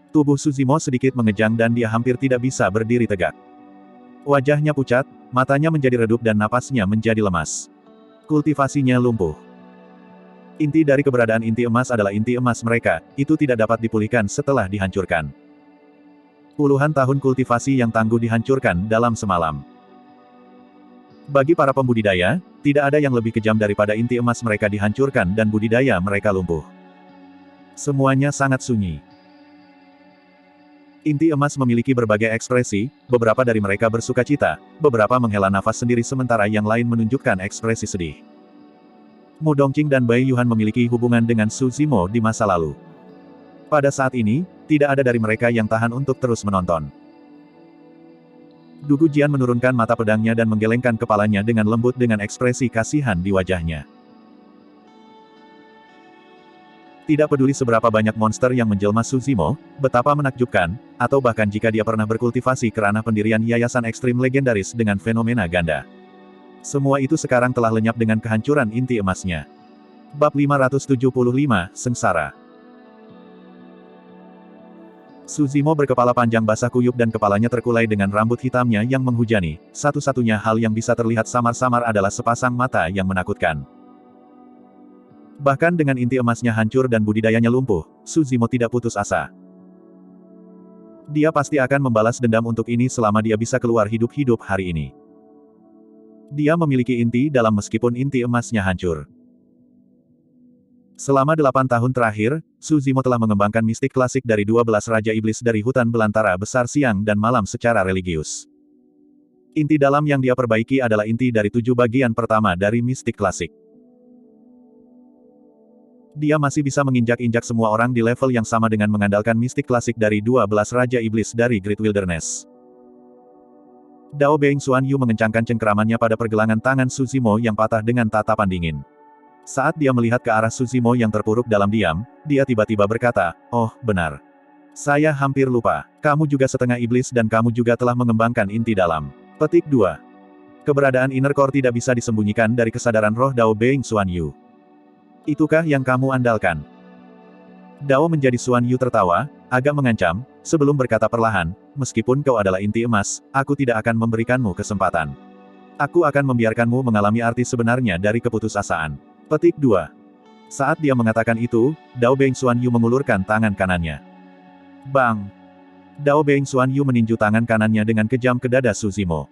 Tubuh Suzimo sedikit mengejang dan dia hampir tidak bisa berdiri tegak. Wajahnya pucat, matanya menjadi redup dan napasnya menjadi lemas. Kultivasinya lumpuh. Inti dari keberadaan inti emas adalah inti emas mereka, itu tidak dapat dipulihkan setelah dihancurkan. Puluhan tahun kultivasi yang tangguh dihancurkan dalam semalam. Bagi para pembudidaya, tidak ada yang lebih kejam daripada inti emas mereka dihancurkan dan budidaya mereka lumpuh. Semuanya sangat sunyi. Inti emas memiliki berbagai ekspresi, beberapa dari mereka bersukacita, beberapa menghela nafas sendiri sementara yang lain menunjukkan ekspresi sedih. Mu Dongqing dan Bai Yuhan memiliki hubungan dengan Su Zimo di masa lalu. Pada saat ini, tidak ada dari mereka yang tahan untuk terus menonton. Du Gujian menurunkan mata pedangnya dan menggelengkan kepalanya dengan lembut dengan ekspresi kasihan di wajahnya. Tidak peduli seberapa banyak monster yang menjelma Su Zimo, betapa menakjubkan, atau bahkan jika dia pernah berkultivasi ke ranah pendirian yayasan ekstrim legendaris dengan fenomena ganda. Semua itu sekarang telah lenyap dengan kehancuran inti emasnya. Bab 575, Sengsara. Su Zimo berkepala panjang basah kuyup dan kepalanya terkulai dengan rambut hitamnya yang menghujani. Satu-satunya hal yang bisa terlihat samar-samar adalah sepasang mata yang menakutkan. Bahkan dengan inti emasnya hancur dan budidayanya lumpuh, Su Zimo tidak putus asa. Dia pasti akan membalas dendam untuk ini selama dia bisa keluar hidup-hidup hari ini. Dia memiliki inti dalam meskipun inti emasnya hancur. Selama 8 tahun terakhir, Su Zimo telah mengembangkan mistik klasik dari 12 Raja Iblis dari hutan belantara besar siang dan malam secara religius. Inti dalam yang dia perbaiki adalah inti dari 7 bagian pertama dari mistik klasik. Dia masih bisa menginjak-injak semua orang di level yang sama dengan mengandalkan mistik klasik dari 12 Raja Iblis dari Great Wilderness. Dao Beng Xuan Yu mengencangkan cengkeramannya pada pergelangan tangan Su Zimo yang patah dengan tatapan dingin. Saat dia melihat ke arah Su Zimo yang terpuruk dalam diam, dia tiba-tiba berkata, "Oh, benar. Saya hampir lupa. Kamu juga setengah iblis dan kamu juga telah mengembangkan inti dalam." Petik 2. Keberadaan inner core tidak bisa disembunyikan dari kesadaran roh Dao Beng Xuan Yu. Itukah yang kamu andalkan? Dao menjadi Xuan Yu tertawa, agak mengancam, sebelum berkata perlahan, "Meskipun kau adalah inti emas, aku tidak akan memberikanmu kesempatan. Aku akan membiarkanmu mengalami arti sebenarnya dari keputusasaan." Petik 2. Saat dia mengatakan itu, Dao Beng Xuan Yu mengulurkan tangan kanannya. Bang! Dao Beng Xuan Yu meninju tangan kanannya dengan kejam ke dada Su Zimo.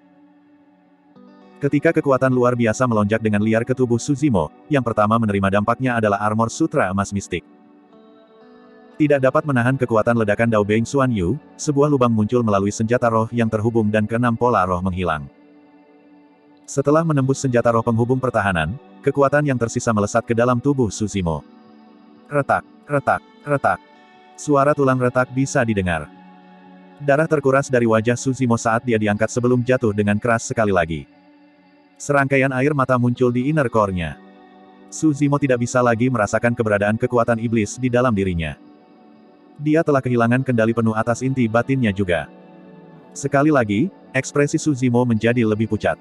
Ketika kekuatan luar biasa melonjak dengan liar ke tubuh Su Zimo, yang pertama menerima dampaknya adalah armor sutra emas mistik. Tidak dapat menahan kekuatan ledakan Dao Beng Xuan Yu, sebuah lubang muncul melalui senjata roh yang terhubung dan keenam pola roh menghilang. Setelah menembus senjata roh penghubung pertahanan, kekuatan yang tersisa melesat ke dalam tubuh Su Zimo. Retak, retak, retak. Suara tulang retak bisa didengar. Darah terkuras dari wajah Su Zimo saat dia diangkat sebelum jatuh dengan keras sekali lagi. Serangkaian air mata muncul di inner core-nya. Su Zimo tidak bisa lagi merasakan keberadaan kekuatan iblis di dalam dirinya. Dia telah kehilangan kendali penuh atas inti batinnya juga. Sekali lagi, ekspresi Su Zimo menjadi lebih pucat.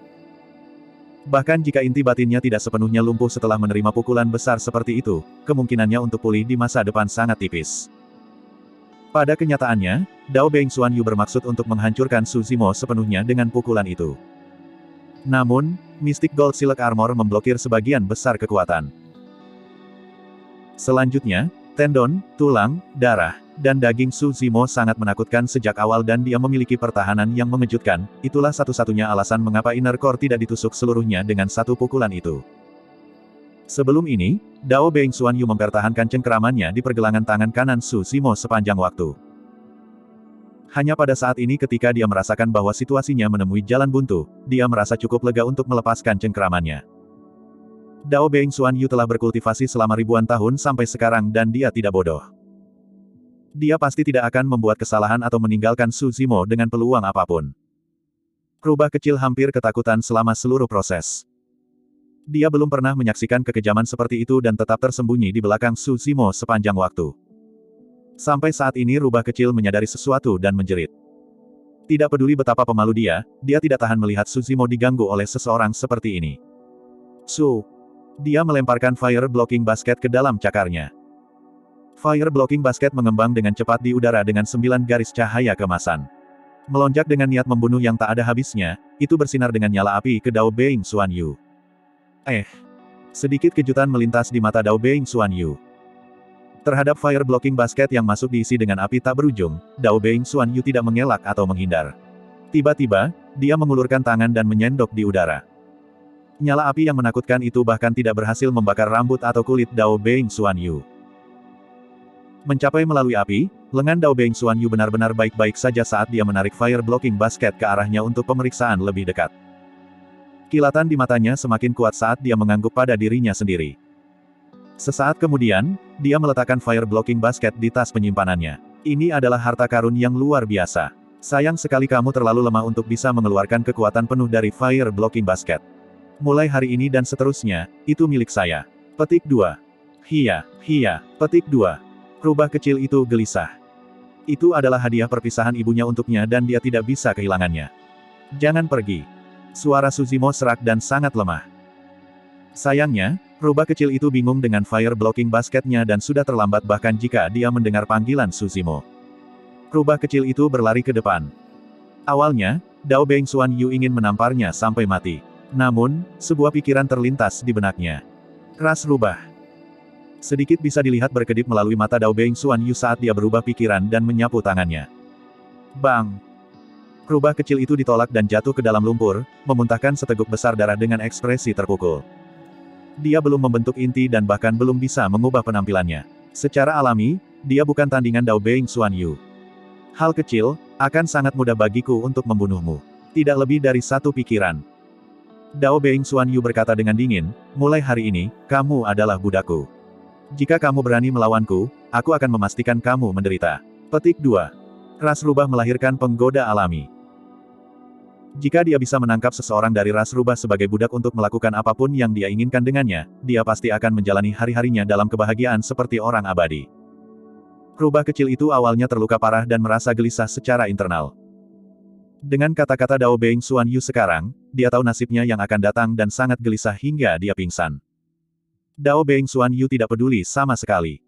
Bahkan jika inti batinnya tidak sepenuhnya lumpuh setelah menerima pukulan besar seperti itu, kemungkinannya untuk pulih di masa depan sangat tipis. Pada kenyataannya, Dao Beng Xuan Yu bermaksud untuk menghancurkan Su Zimo sepenuhnya dengan pukulan itu. Namun, Mystic Gold Silk Armor memblokir sebagian besar kekuatan. Selanjutnya, tendon, tulang, darah, dan daging Su Zimo sangat menakutkan sejak awal dan dia memiliki pertahanan yang mengejutkan, itulah satu-satunya alasan mengapa inner core tidak ditusuk seluruhnya dengan satu pukulan itu. Sebelum ini, Dao Beng Xuan Yu mempertahankan cengkeramannya di pergelangan tangan kanan Su Zimo sepanjang waktu. Hanya pada saat ini ketika dia merasakan bahwa situasinya menemui jalan buntu, dia merasa cukup lega untuk melepaskan cengkeramannya. Dao Beng Xuan Yu telah berkultivasi selama ribuan tahun sampai sekarang dan dia tidak bodoh. Dia pasti tidak akan membuat kesalahan atau meninggalkan Su Zimo dengan peluang apapun. Rubah kecil hampir ketakutan selama seluruh proses. Dia belum pernah menyaksikan kekejaman seperti itu dan tetap tersembunyi di belakang Su Zimo sepanjang waktu. Sampai saat ini rubah kecil menyadari sesuatu dan menjerit. Tidak peduli betapa pemalu dia tidak tahan melihat Su Zimo diganggu oleh seseorang seperti ini. Su! Dia melemparkan fire blocking basket ke dalam cakarnya. Fire blocking basket mengembang dengan cepat di udara dengan 9 garis cahaya kemasan. Melonjak dengan niat membunuh yang tak ada habisnya, itu bersinar dengan nyala api ke Dao Being Xuan Yu. Sedikit kejutan melintas di mata Dao Being Xuan Yu. Terhadap fire blocking basket yang masuk diisi dengan api tak berujung, Dao Being Xuan Yu tidak mengelak atau menghindar. Tiba-tiba, dia mengulurkan tangan dan menyendok di udara. Nyala api yang menakutkan itu bahkan tidak berhasil membakar rambut atau kulit Dao Being Xuan Yu. Mencapai melalui api, lengan Dao Being Xuan Yu benar-benar baik-baik saja saat dia menarik fire blocking basket ke arahnya untuk pemeriksaan lebih dekat. Kilatan di matanya semakin kuat saat dia mengangguk pada dirinya sendiri. Sesaat kemudian, dia meletakkan fire blocking basket di tas penyimpanannya. Ini adalah harta karun yang luar biasa. Sayang sekali kamu terlalu lemah untuk bisa mengeluarkan kekuatan penuh dari fire blocking basket. Mulai hari ini dan seterusnya, itu milik saya. Petik 2. Hia. Petik 2. Rubah kecil itu gelisah. Itu adalah hadiah perpisahan ibunya untuknya dan dia tidak bisa kehilangannya. Jangan pergi. Suara Suzimo serak dan sangat lemah. Sayangnya, rubah kecil itu bingung dengan fire blocking basketnya dan sudah terlambat bahkan jika dia mendengar panggilan Suzimo. Rubah kecil itu berlari ke depan. Awalnya, Dao Being Xuan Yu ingin menamparnya sampai mati. Namun, sebuah pikiran terlintas di benaknya. Ras rubah. Sedikit bisa dilihat berkedip melalui mata Dao Being Xuan Yu saat dia berubah pikiran dan menyapu tangannya. Bang! Rubah kecil itu ditolak dan jatuh ke dalam lumpur, memuntahkan seteguk besar darah dengan ekspresi terpukul. Dia belum membentuk inti dan bahkan belum bisa mengubah penampilannya. Secara alami, dia bukan tandingan Dao Being Xuan Yu. Hal kecil, akan sangat mudah bagiku untuk membunuhmu. Tidak lebih dari satu pikiran. Dao Being Xuan Yu berkata dengan dingin, mulai hari ini, kamu adalah budakku. Jika kamu berani melawanku, aku akan memastikan kamu menderita. Petik 2. Ras rubah melahirkan penggoda alami. Jika dia bisa menangkap seseorang dari ras rubah sebagai budak untuk melakukan apapun yang dia inginkan dengannya, dia pasti akan menjalani hari-harinya dalam kebahagiaan seperti orang abadi. Rubah kecil itu awalnya terluka parah dan merasa gelisah secara internal. Dengan kata-kata Dao Being Xuan Yu sekarang, dia tahu nasibnya yang akan datang dan sangat gelisah hingga dia pingsan. Dao Being Xuan Yu tidak peduli sama sekali.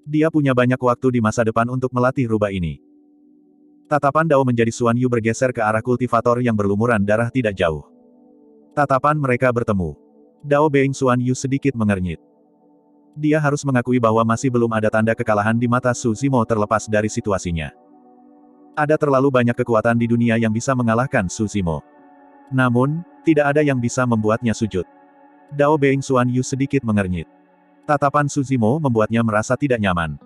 Dia punya banyak waktu di masa depan untuk melatih rubah ini. Tatapan Dao menjadi Xuan Yu bergeser ke arah kultivator yang berlumuran darah tidak jauh. Tatapan mereka bertemu. Dao Being Xuan Yu sedikit mengernyit. Dia harus mengakui bahwa masih belum ada tanda kekalahan di mata Suzimo terlepas dari situasinya. Ada terlalu banyak kekuatan di dunia yang bisa mengalahkan Suzimo. Namun, tidak ada yang bisa membuatnya sujud. Dao Being Xuan Yu sedikit mengernyit. Tatapan Suzimo membuatnya merasa tidak nyaman.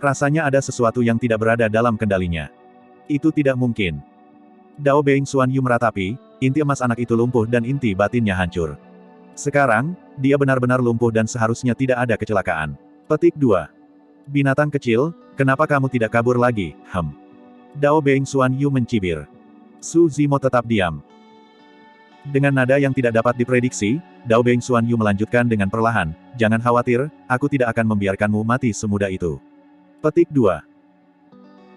Rasanya ada sesuatu yang tidak berada dalam kendalinya. Itu tidak mungkin. Dao Being Xuan Yu meratapi, inti emas anak itu lumpuh dan inti batinnya hancur. Sekarang, dia benar-benar lumpuh dan seharusnya tidak ada kecelakaan. Petik 2. Binatang kecil, kenapa kamu tidak kabur lagi, Dao Being Xuan Yu mencibir. Su Zimo tetap diam. Dengan nada yang tidak dapat diprediksi, Dao Being Xuan Yu melanjutkan dengan perlahan, jangan khawatir, aku tidak akan membiarkanmu mati semudah itu. Petik 2.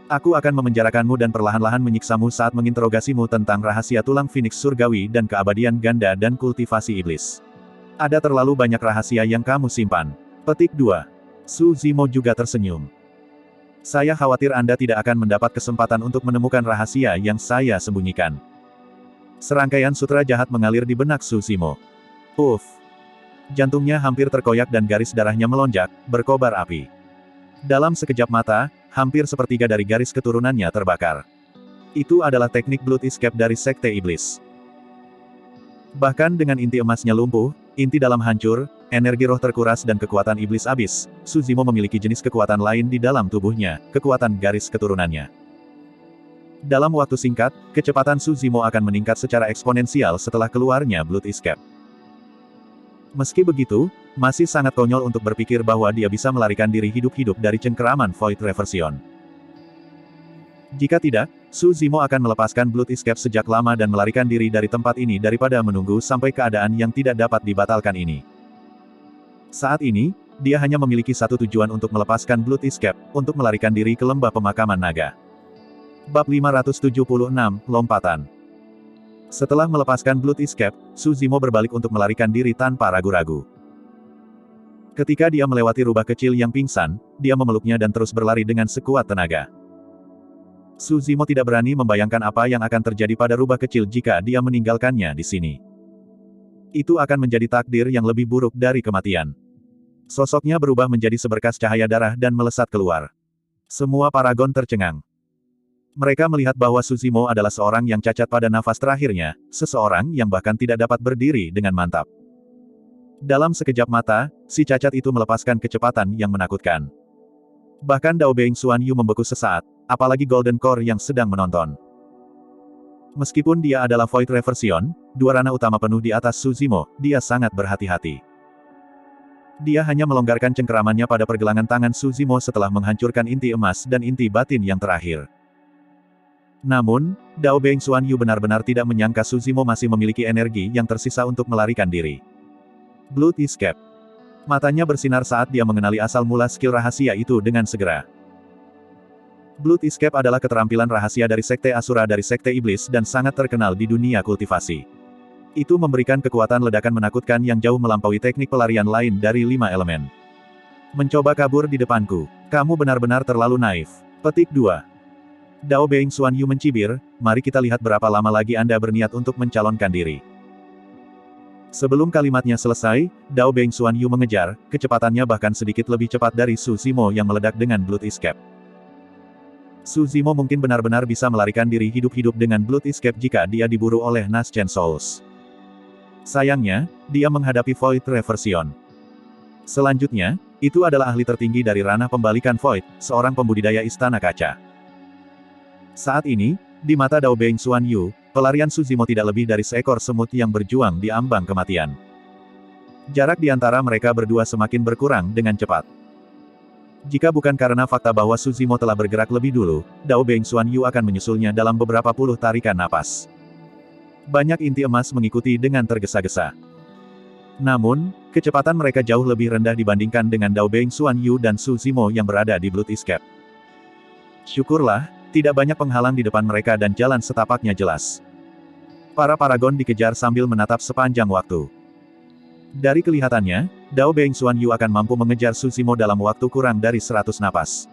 Aku akan memenjarakanmu dan perlahan-lahan menyiksamu saat menginterogasimu tentang rahasia tulang Phoenix Surgawi dan keabadian ganda dan kultivasi iblis. Ada terlalu banyak rahasia yang kamu simpan. Petik 2. Su Zimo juga tersenyum. Saya khawatir Anda tidak akan mendapat kesempatan untuk menemukan rahasia yang saya sembunyikan. Serangkaian sutra jahat mengalir di benak Su Zimo. Uff. Jantungnya hampir terkoyak dan garis darahnya melonjak, berkobar api. Dalam sekejap mata, hampir sepertiga dari garis keturunannya terbakar. Itu adalah teknik Blood Escape dari Sekte Iblis. Bahkan dengan inti emasnya lumpuh, inti dalam hancur, energi roh terkuras dan kekuatan iblis abis, Suzimo memiliki jenis kekuatan lain di dalam tubuhnya, kekuatan garis keturunannya. Dalam waktu singkat, kecepatan Suzimo akan meningkat secara eksponensial setelah keluarnya Blood Escape. Meski begitu, masih sangat konyol untuk berpikir bahwa dia bisa melarikan diri hidup-hidup dari cengkeraman Void Reversion. Jika tidak, Su Zimo akan melepaskan Blood Escape sejak lama dan melarikan diri dari tempat ini daripada menunggu sampai keadaan yang tidak dapat dibatalkan ini. Saat ini, dia hanya memiliki satu tujuan untuk melepaskan Blood Escape, untuk melarikan diri ke lembah pemakaman naga. Bab 576, Lompatan. Setelah melepaskan Blood Escape, Su Zimo berbalik untuk melarikan diri tanpa ragu-ragu. Ketika dia melewati rubah kecil yang pingsan, dia memeluknya dan terus berlari dengan sekuat tenaga. Su Zimo tidak berani membayangkan apa yang akan terjadi pada rubah kecil jika dia meninggalkannya di sini. Itu akan menjadi takdir yang lebih buruk dari kematian. Sosoknya berubah menjadi seberkas cahaya darah dan melesat keluar. Semua paragon tercengang. Mereka melihat bahwa Su Zimo adalah seorang yang cacat pada nafas terakhirnya, seseorang yang bahkan tidak dapat berdiri dengan mantap. Dalam sekejap mata, si cacat itu melepaskan kecepatan yang menakutkan. Bahkan Dao Beng Xuan Yu membeku sesaat, apalagi Golden Core yang sedang menonton. Meskipun dia adalah Void Reversion, dua ranah utama penuh di atas Su Zimo, dia sangat berhati-hati. Dia hanya melonggarkan cengkeramannya pada pergelangan tangan Su Zimo setelah menghancurkan inti emas dan inti batin yang terakhir. Namun, Dao Beng Xuan Yu benar-benar tidak menyangka Su Zimo masih memiliki energi yang tersisa untuk melarikan diri. Blood Escape. Matanya bersinar saat dia mengenali asal mula skill rahasia itu dengan segera. Blood Escape adalah keterampilan rahasia dari Sekte Asura dari Sekte Iblis dan sangat terkenal di dunia kultivasi. Itu memberikan kekuatan ledakan menakutkan yang jauh melampaui teknik pelarian lain dari 5 elemen. Mencoba kabur di depanku. Kamu benar-benar terlalu naif. Petik 2. Dao Beng Xuan Yu mencibir, mari kita lihat berapa lama lagi Anda berniat untuk mencalonkan diri. Sebelum kalimatnya selesai, Dao Beng Xuan Yu mengejar, kecepatannya bahkan sedikit lebih cepat dari Su Zimo yang meledak dengan Blood Escape. Su Zimo mungkin benar-benar bisa melarikan diri hidup-hidup dengan Blood Escape jika dia diburu oleh Naschen Souls. Sayangnya, dia menghadapi Void Reversion. Selanjutnya, itu adalah ahli tertinggi dari ranah pembalikan Void, seorang pembudidaya istana kaca. Saat ini, di mata Dao Beng Xuan Yu, pelarian Su Zimo tidak lebih dari seekor semut yang berjuang di ambang kematian. Jarak di antara mereka berdua semakin berkurang dengan cepat. Jika bukan karena fakta bahwa Su Zimo telah bergerak lebih dulu, Dao Beng Xuan Yu akan menyusulnya dalam beberapa puluh tarikan napas. Banyak inti emas mengikuti dengan tergesa-gesa. Namun, kecepatan mereka jauh lebih rendah dibandingkan dengan Dao Beng Xuan Yu dan Su Zimo yang berada di Blood Escape. Syukurlah, tidak banyak penghalang di depan mereka dan jalan setapaknya jelas. Para paragon dikejar sambil menatap sepanjang waktu. Dari kelihatannya, Dao Beng Xuan Yu akan mampu mengejar Su Zimo dalam waktu kurang dari 100 napas.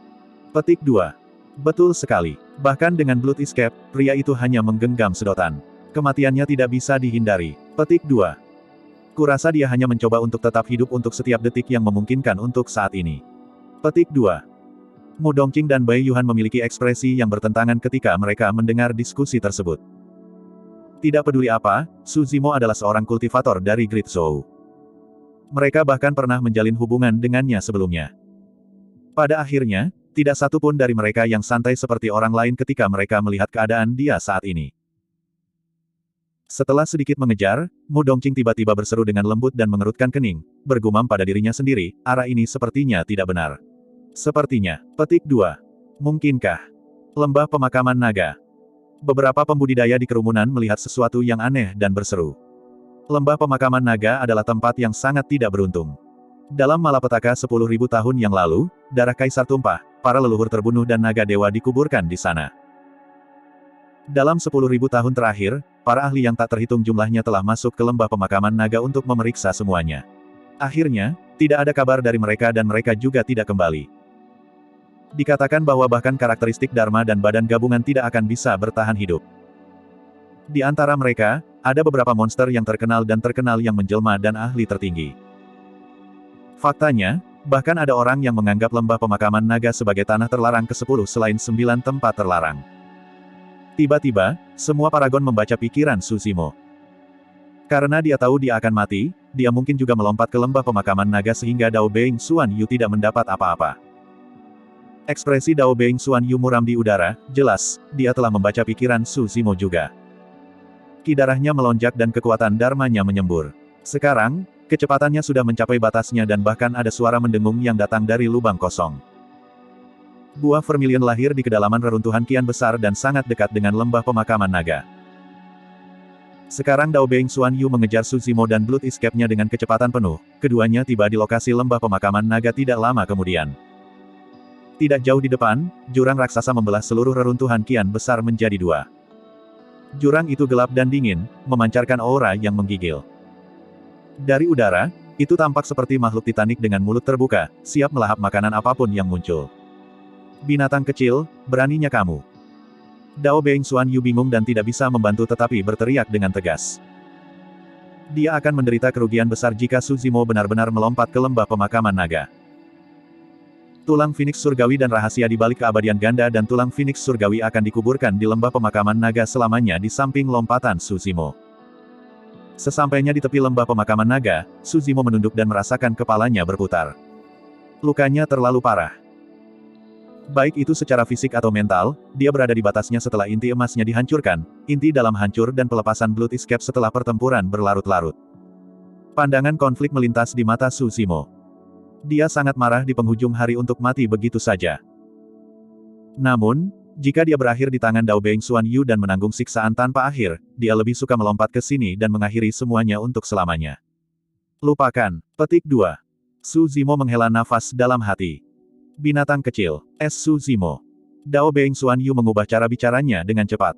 Petik 2. Betul sekali. Bahkan dengan Blood Escape, pria itu hanya menggenggam sedotan. Kematiannya tidak bisa dihindari. Petik 2. Kurasa dia hanya mencoba untuk tetap hidup untuk setiap detik yang memungkinkan untuk saat ini. Petik 2. Mu Dongqing dan Bai Yuhan memiliki ekspresi yang bertentangan ketika mereka mendengar diskusi tersebut. Tidak peduli apa, Su Zimo adalah seorang kultivator dari Great Zhou. Mereka bahkan pernah menjalin hubungan dengannya sebelumnya. Pada akhirnya, tidak satu pun dari mereka yang santai seperti orang lain ketika mereka melihat keadaan dia saat ini. Setelah sedikit mengejar, Mu Dongqing tiba-tiba berseru dengan lembut dan mengerutkan kening, bergumam pada dirinya sendiri, arah ini sepertinya tidak benar. Sepertinya. Petik 2. Mungkinkah? Lembah pemakaman naga. Beberapa pembudidaya di kerumunan melihat sesuatu yang aneh dan berseru. Lembah pemakaman naga adalah tempat yang sangat tidak beruntung. Dalam malapetaka 10.000 tahun yang lalu, darah kaisar tumpah, para leluhur terbunuh dan naga dewa dikuburkan di sana. Dalam 10.000 tahun terakhir, para ahli yang tak terhitung jumlahnya telah masuk ke lembah pemakaman naga untuk memeriksa semuanya. Akhirnya, tidak ada kabar dari mereka dan mereka juga tidak kembali. Dikatakan bahwa bahkan karakteristik Dharma dan badan gabungan tidak akan bisa bertahan hidup. Di antara mereka, ada beberapa monster yang terkenal yang menjelma dan ahli tertinggi. Faktanya, bahkan ada orang yang menganggap lembah pemakaman naga sebagai tanah terlarang ke-10 selain 9 tempat terlarang. Tiba-tiba, semua paragon membaca pikiran Su Zimo. Karena dia tahu dia akan mati, dia mungkin juga melompat ke lembah pemakaman naga sehingga Dao Beng Xuan Yu tidak mendapat apa-apa. Ekspresi Dao Beng Xuan Yu muram di udara, jelas, dia telah membaca pikiran Su Zimo juga. Ki darahnya melonjak dan kekuatan dharmanya menyembur. Sekarang, kecepatannya sudah mencapai batasnya dan bahkan ada suara mendengung yang datang dari lubang kosong. Buah vermilion lahir di kedalaman reruntuhan kian besar dan sangat dekat dengan lembah pemakaman naga. Sekarang Dao Beng Xuan Yu mengejar Su Zimo dan Blood Escape-nya dengan kecepatan penuh, keduanya tiba di lokasi lembah pemakaman naga tidak lama kemudian. Tidak jauh di depan, jurang raksasa membelah seluruh reruntuhan kian besar menjadi dua. Jurang itu gelap dan dingin, memancarkan aura yang menggigil. Dari udara, Itu tampak seperti makhluk titanik dengan mulut terbuka, siap melahap makanan apapun yang muncul. Binatang kecil, beraninya kamu. Dao Beng Xuan Yu bingung dan tidak bisa membantu tetapi berteriak dengan tegas. Dia akan menderita kerugian besar jika Su Zimo benar-benar melompat ke lembah pemakaman naga. Tulang Phoenix Surgawi dan rahasia di balik keabadian ganda dan tulang Phoenix Surgawi akan dikuburkan di lembah pemakaman naga selamanya di samping lompatan Su Zimo. Sesampainya di tepi lembah pemakaman naga, Su Zimo menunduk dan merasakan kepalanya berputar. Lukanya terlalu parah. Baik itu secara fisik atau mental, dia berada di batasnya setelah inti emasnya dihancurkan, inti dalam hancur dan pelepasan Blood Escape setelah pertempuran berlarut-larut. Pandangan konflik melintas di mata Su Zimo. Dia sangat marah di penghujung hari untuk mati begitu saja. Namun, jika dia berakhir di tangan Dao Beng Xuan Yu dan menanggung siksaan tanpa akhir, dia lebih suka melompat ke sini dan mengakhiri semuanya untuk selamanya. Lupakan. Petik 2. Su Zimo menghela nafas dalam hati. Binatang kecil. Su Zimo. Dao Beng Xuan Yu mengubah cara bicaranya dengan cepat.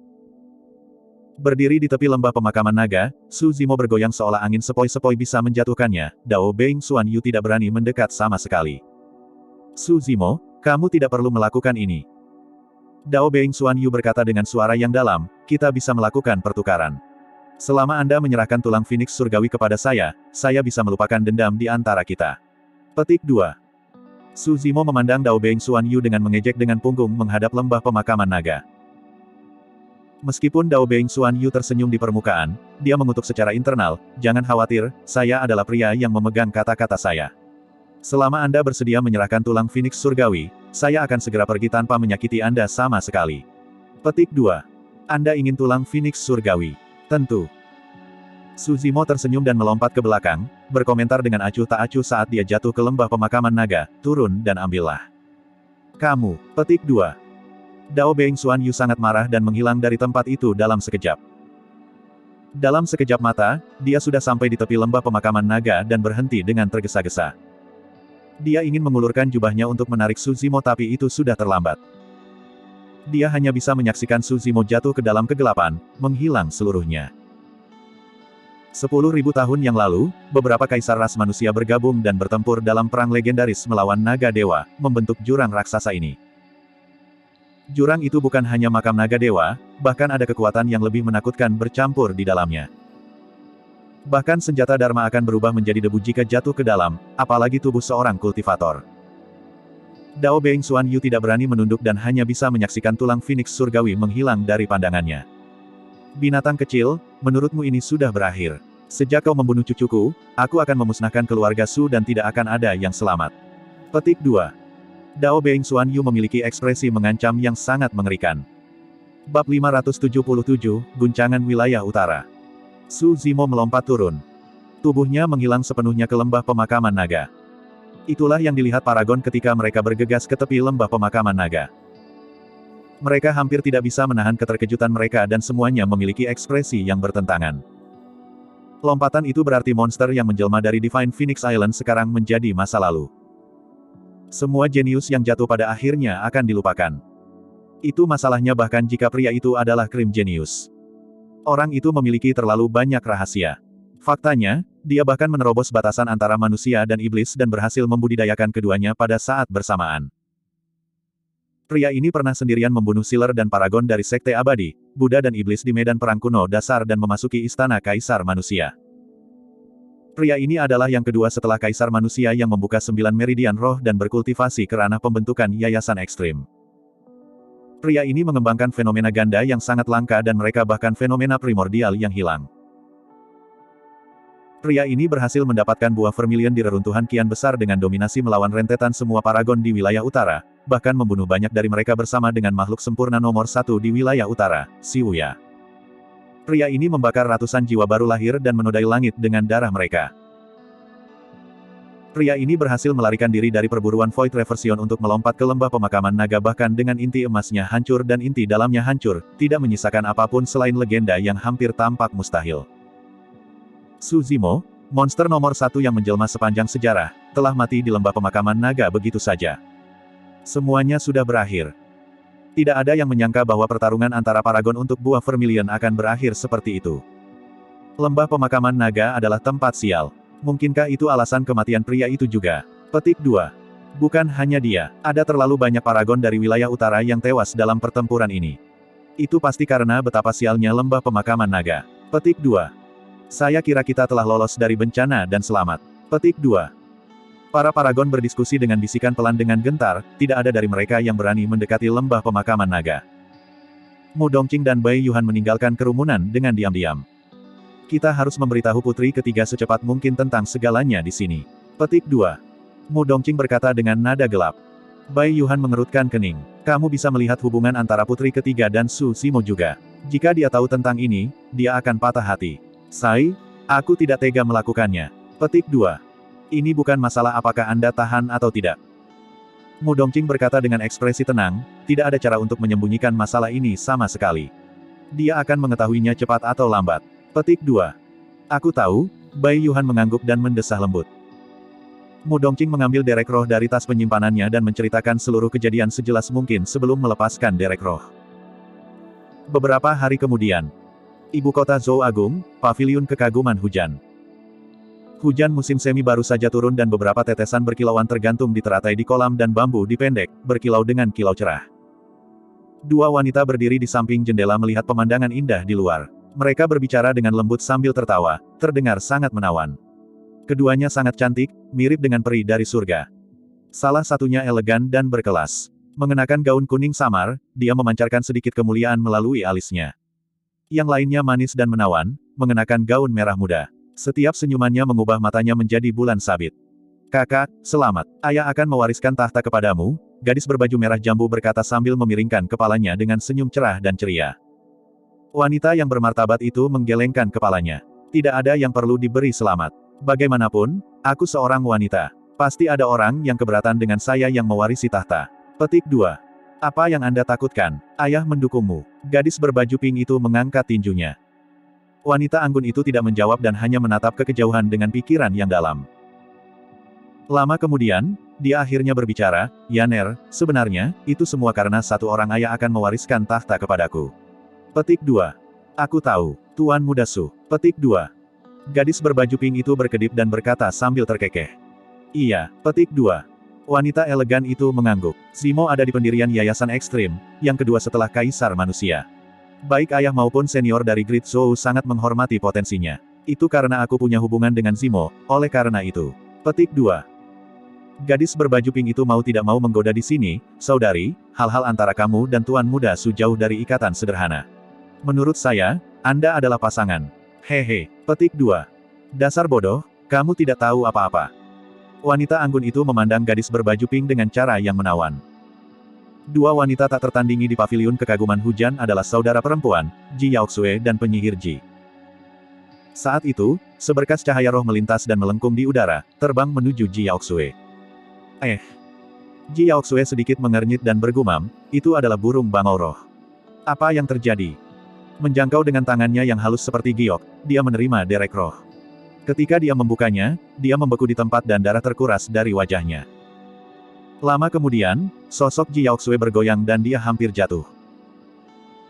Berdiri di tepi lembah pemakaman naga, Su Zimo bergoyang seolah angin sepoi-sepoi bisa menjatuhkannya. Dao Beng Xuan Yu tidak berani mendekat sama sekali. Su Zimo, kamu tidak perlu melakukan ini. Dao Beng Xuan Yu berkata dengan suara yang dalam, kita bisa melakukan pertukaran. Selama Anda menyerahkan tulang Phoenix Surgawi kepada saya bisa melupakan dendam di antara kita. Petik 2. Su Zimo memandang Dao Beng Xuan Yu dengan mengejek dengan punggung menghadap lembah pemakaman naga. Meskipun Dao Beng Xuan Yu tersenyum di permukaan, dia mengutuk secara internal, jangan khawatir, saya adalah pria yang memegang kata-kata saya. Selama Anda bersedia menyerahkan tulang Phoenix Surgawi, saya akan segera pergi tanpa menyakiti Anda sama sekali. Petik 2. Anda ingin tulang Phoenix Surgawi? Tentu. Su Zimo tersenyum dan melompat ke belakang, berkomentar dengan acuh tak acuh saat dia jatuh ke lembah pemakaman naga, turun dan ambillah. Kamu. Petik 2. Dao Beng Xuan Yu sangat marah dan menghilang dari tempat itu dalam sekejap. Dalam sekejap mata, dia sudah sampai di tepi lembah pemakaman naga dan berhenti dengan tergesa-gesa. Dia ingin mengulurkan jubahnya untuk menarik Su Zimo tapi itu sudah terlambat. Dia hanya bisa menyaksikan Su Zimo jatuh ke dalam kegelapan, menghilang seluruhnya. 10.000 tahun yang lalu, beberapa kaisar ras manusia bergabung dan bertempur dalam perang legendaris melawan naga dewa, membentuk jurang raksasa ini. Jurang itu bukan hanya makam naga dewa, bahkan ada kekuatan yang lebih menakutkan bercampur di dalamnya. Bahkan senjata Dharma akan berubah menjadi debu jika jatuh ke dalam, apalagi tubuh seorang kultivator. Dao Beng Xuan Yu tidak berani menunduk dan hanya bisa menyaksikan tulang Phoenix Surgawi menghilang dari pandangannya. Binatang kecil, menurutmu ini sudah berakhir. Sejak kau membunuh cucuku, aku akan memusnahkan keluarga Su dan tidak akan ada yang selamat. Petik 2. Dao Beng Xuan Yu memiliki ekspresi mengancam yang sangat mengerikan. Bab 577, Guncangan Wilayah Utara. Su Zimo melompat turun. Tubuhnya menghilang sepenuhnya ke lembah pemakaman naga. Itulah yang dilihat Paragon ketika mereka bergegas ke tepi lembah pemakaman naga. Mereka hampir tidak bisa menahan keterkejutan mereka dan semuanya memiliki ekspresi yang bertentangan. Lompatan itu berarti monster yang menjelma dari Divine Phoenix Island sekarang menjadi masa lalu. Semua jenius yang jatuh pada akhirnya akan dilupakan. Itu masalahnya bahkan jika pria itu adalah krim jenius. Orang itu memiliki terlalu banyak rahasia. Faktanya, dia bahkan menerobos batasan antara manusia dan iblis dan berhasil membudidayakan keduanya pada saat bersamaan. Pria ini pernah sendirian membunuh Sealer dan Paragon dari Sekte Abadi, Buddha dan Iblis di medan perang kuno dasar dan memasuki istana Kaisar Manusia. Pria ini adalah yang kedua setelah Kaisar Manusia yang membuka 9 meridian roh dan berkultivasi ke ranah pembentukan yayasan ekstrim. Pria ini mengembangkan fenomena ganda yang sangat langka dan mereka bahkan fenomena primordial yang hilang. Pria ini berhasil mendapatkan buah vermilion di reruntuhan kian besar dengan dominasi melawan rentetan semua paragon di wilayah utara, bahkan membunuh banyak dari mereka bersama dengan makhluk sempurna nomor 1 di wilayah utara, Si Wuya. Pria ini membakar ratusan jiwa baru lahir dan menodai langit dengan darah mereka. Pria ini berhasil melarikan diri dari perburuan Void Reversion untuk melompat ke lembah pemakaman naga bahkan dengan inti emasnya hancur dan inti dalamnya hancur, tidak menyisakan apapun selain legenda yang hampir tampak mustahil. Su Zimo, monster nomor 1 yang menjelma sepanjang sejarah, telah mati di lembah pemakaman naga begitu saja. Semuanya sudah berakhir. Tidak ada yang menyangka bahwa pertarungan antara Paragon untuk buah vermilion akan berakhir seperti itu. Lembah pemakaman naga adalah tempat sial. Mungkinkah itu alasan kematian pria itu juga? Petik 2. Bukan hanya dia, ada terlalu banyak paragon dari wilayah utara yang tewas dalam pertempuran ini. Itu pasti karena betapa sialnya lembah pemakaman naga. Petik 2. Saya kira kita telah lolos dari bencana dan selamat. Petik 2. Para paragon berdiskusi dengan bisikan pelan dengan gentar, tidak ada dari mereka yang berani mendekati lembah pemakaman naga. Mu Dongqing dan Bai Yuhan meninggalkan kerumunan dengan diam-diam. Kita harus memberitahu putri ketiga secepat mungkin tentang segalanya di sini. Petik 2. Mu Dongqing berkata dengan nada gelap. Bai Yuhan mengerutkan kening. Kamu bisa melihat hubungan antara putri ketiga dan Su Zimo juga. Jika dia tahu tentang ini, dia akan patah hati. Sai, aku tidak tega melakukannya. Petik 2. Ini bukan masalah apakah Anda tahan atau tidak. Mu Dongqing berkata dengan ekspresi tenang, tidak ada cara untuk menyembunyikan masalah ini sama sekali. Dia akan mengetahuinya cepat atau lambat. Petik 2. Aku tahu, Bai Yuhan mengangguk dan mendesah lembut. Mu Dongqing mengambil derek roh dari tas penyimpanannya dan menceritakan seluruh kejadian sejelas mungkin sebelum melepaskan derek roh. Beberapa hari kemudian, ibu kota Zhou Agung, paviliun kekaguman hujan. Hujan musim semi baru saja turun dan beberapa tetesan berkilauan tergantung di teratai di kolam dan bambu di pendek, berkilau dengan kilau cerah. Dua wanita berdiri di samping jendela melihat pemandangan indah di luar. Mereka berbicara dengan lembut sambil tertawa, terdengar sangat menawan. Keduanya sangat cantik, mirip dengan peri dari surga. Salah satunya elegan dan berkelas. Mengenakan gaun kuning samar, dia memancarkan sedikit kemuliaan melalui alisnya. Yang lainnya manis dan menawan, mengenakan gaun merah muda. Setiap senyumannya mengubah matanya menjadi bulan sabit. Kakak, selamat. Ayah akan mewariskan tahta kepadamu, gadis berbaju merah jambu berkata sambil memiringkan kepalanya dengan senyum cerah dan ceria. Wanita yang bermartabat itu menggelengkan kepalanya. Tidak ada yang perlu diberi selamat. Bagaimanapun, aku seorang wanita. Pasti ada orang yang keberatan dengan saya yang mewarisi tahta. Petik 2. Apa yang Anda takutkan? Ayah mendukungmu. Gadis berbaju pink itu mengangkat tinjunya. Wanita anggun itu tidak menjawab dan hanya menatap ke kejauhan dengan pikiran yang dalam. Lama kemudian, dia akhirnya berbicara, Yaner, sebenarnya, itu semua karena satu orang ayah akan mewariskan tahta kepadaku. Petik 2. Aku tahu, Tuan Muda Su. Petik 2. Gadis berbaju pink itu berkedip dan berkata sambil terkekeh. Iya, petik 2. Wanita elegan itu mengangguk. Zimo ada di pendirian Yayasan Ekstrim, yang kedua setelah Kaisar Manusia. Baik ayah maupun senior dari Great Zhou sangat menghormati potensinya. Itu karena aku punya hubungan dengan Zimo, oleh karena itu. Petik 2. Gadis berbaju pink itu mau tidak mau menggoda di sini, saudari, hal-hal antara kamu dan Tuan Muda Su jauh dari ikatan sederhana. Menurut saya, Anda adalah pasangan. Hehe. Petik 2. Dasar bodoh, kamu tidak tahu apa-apa. Wanita anggun itu memandang gadis berbaju pink dengan cara yang menawan. Dua wanita tak tertandingi di paviliun kekaguman hujan adalah saudara perempuan, Ji Yaoxue dan penyihir Ji. Saat itu, seberkas cahaya roh melintas dan melengkung di udara, terbang menuju Ji Yaoxue. Ji Yaoxue sedikit mengernyit dan bergumam, itu adalah burung bangau roh. Apa yang terjadi? Menjangkau dengan tangannya yang halus seperti giok, dia menerima derek roh. Ketika dia membukanya, dia membeku di tempat dan darah terkuras dari wajahnya. Lama kemudian, sosok Ji Yaoxue bergoyang dan dia hampir jatuh.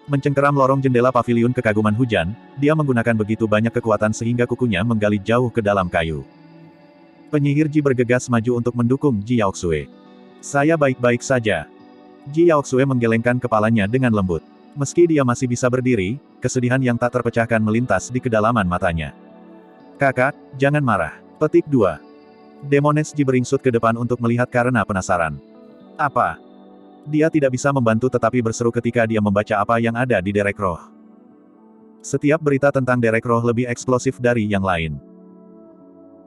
Mencengkeram lorong jendela paviliun kekaguman hujan, dia menggunakan begitu banyak kekuatan sehingga kukunya menggali jauh ke dalam kayu. Penyihir Ji bergegas maju untuk mendukung Ji Yaoxue. Saya baik-baik saja. Ji Yaoxue menggelengkan kepalanya dengan lembut. Meski dia masih bisa berdiri, kesedihan yang tak terpecahkan melintas di kedalaman matanya. Kakak, jangan marah. Petik 2. Demones Ji beringsut ke depan untuk melihat karena penasaran. Apa? Dia tidak bisa membantu tetapi berseru ketika dia membaca apa yang ada di derek roh. Setiap berita tentang derek roh lebih eksplosif dari yang lain.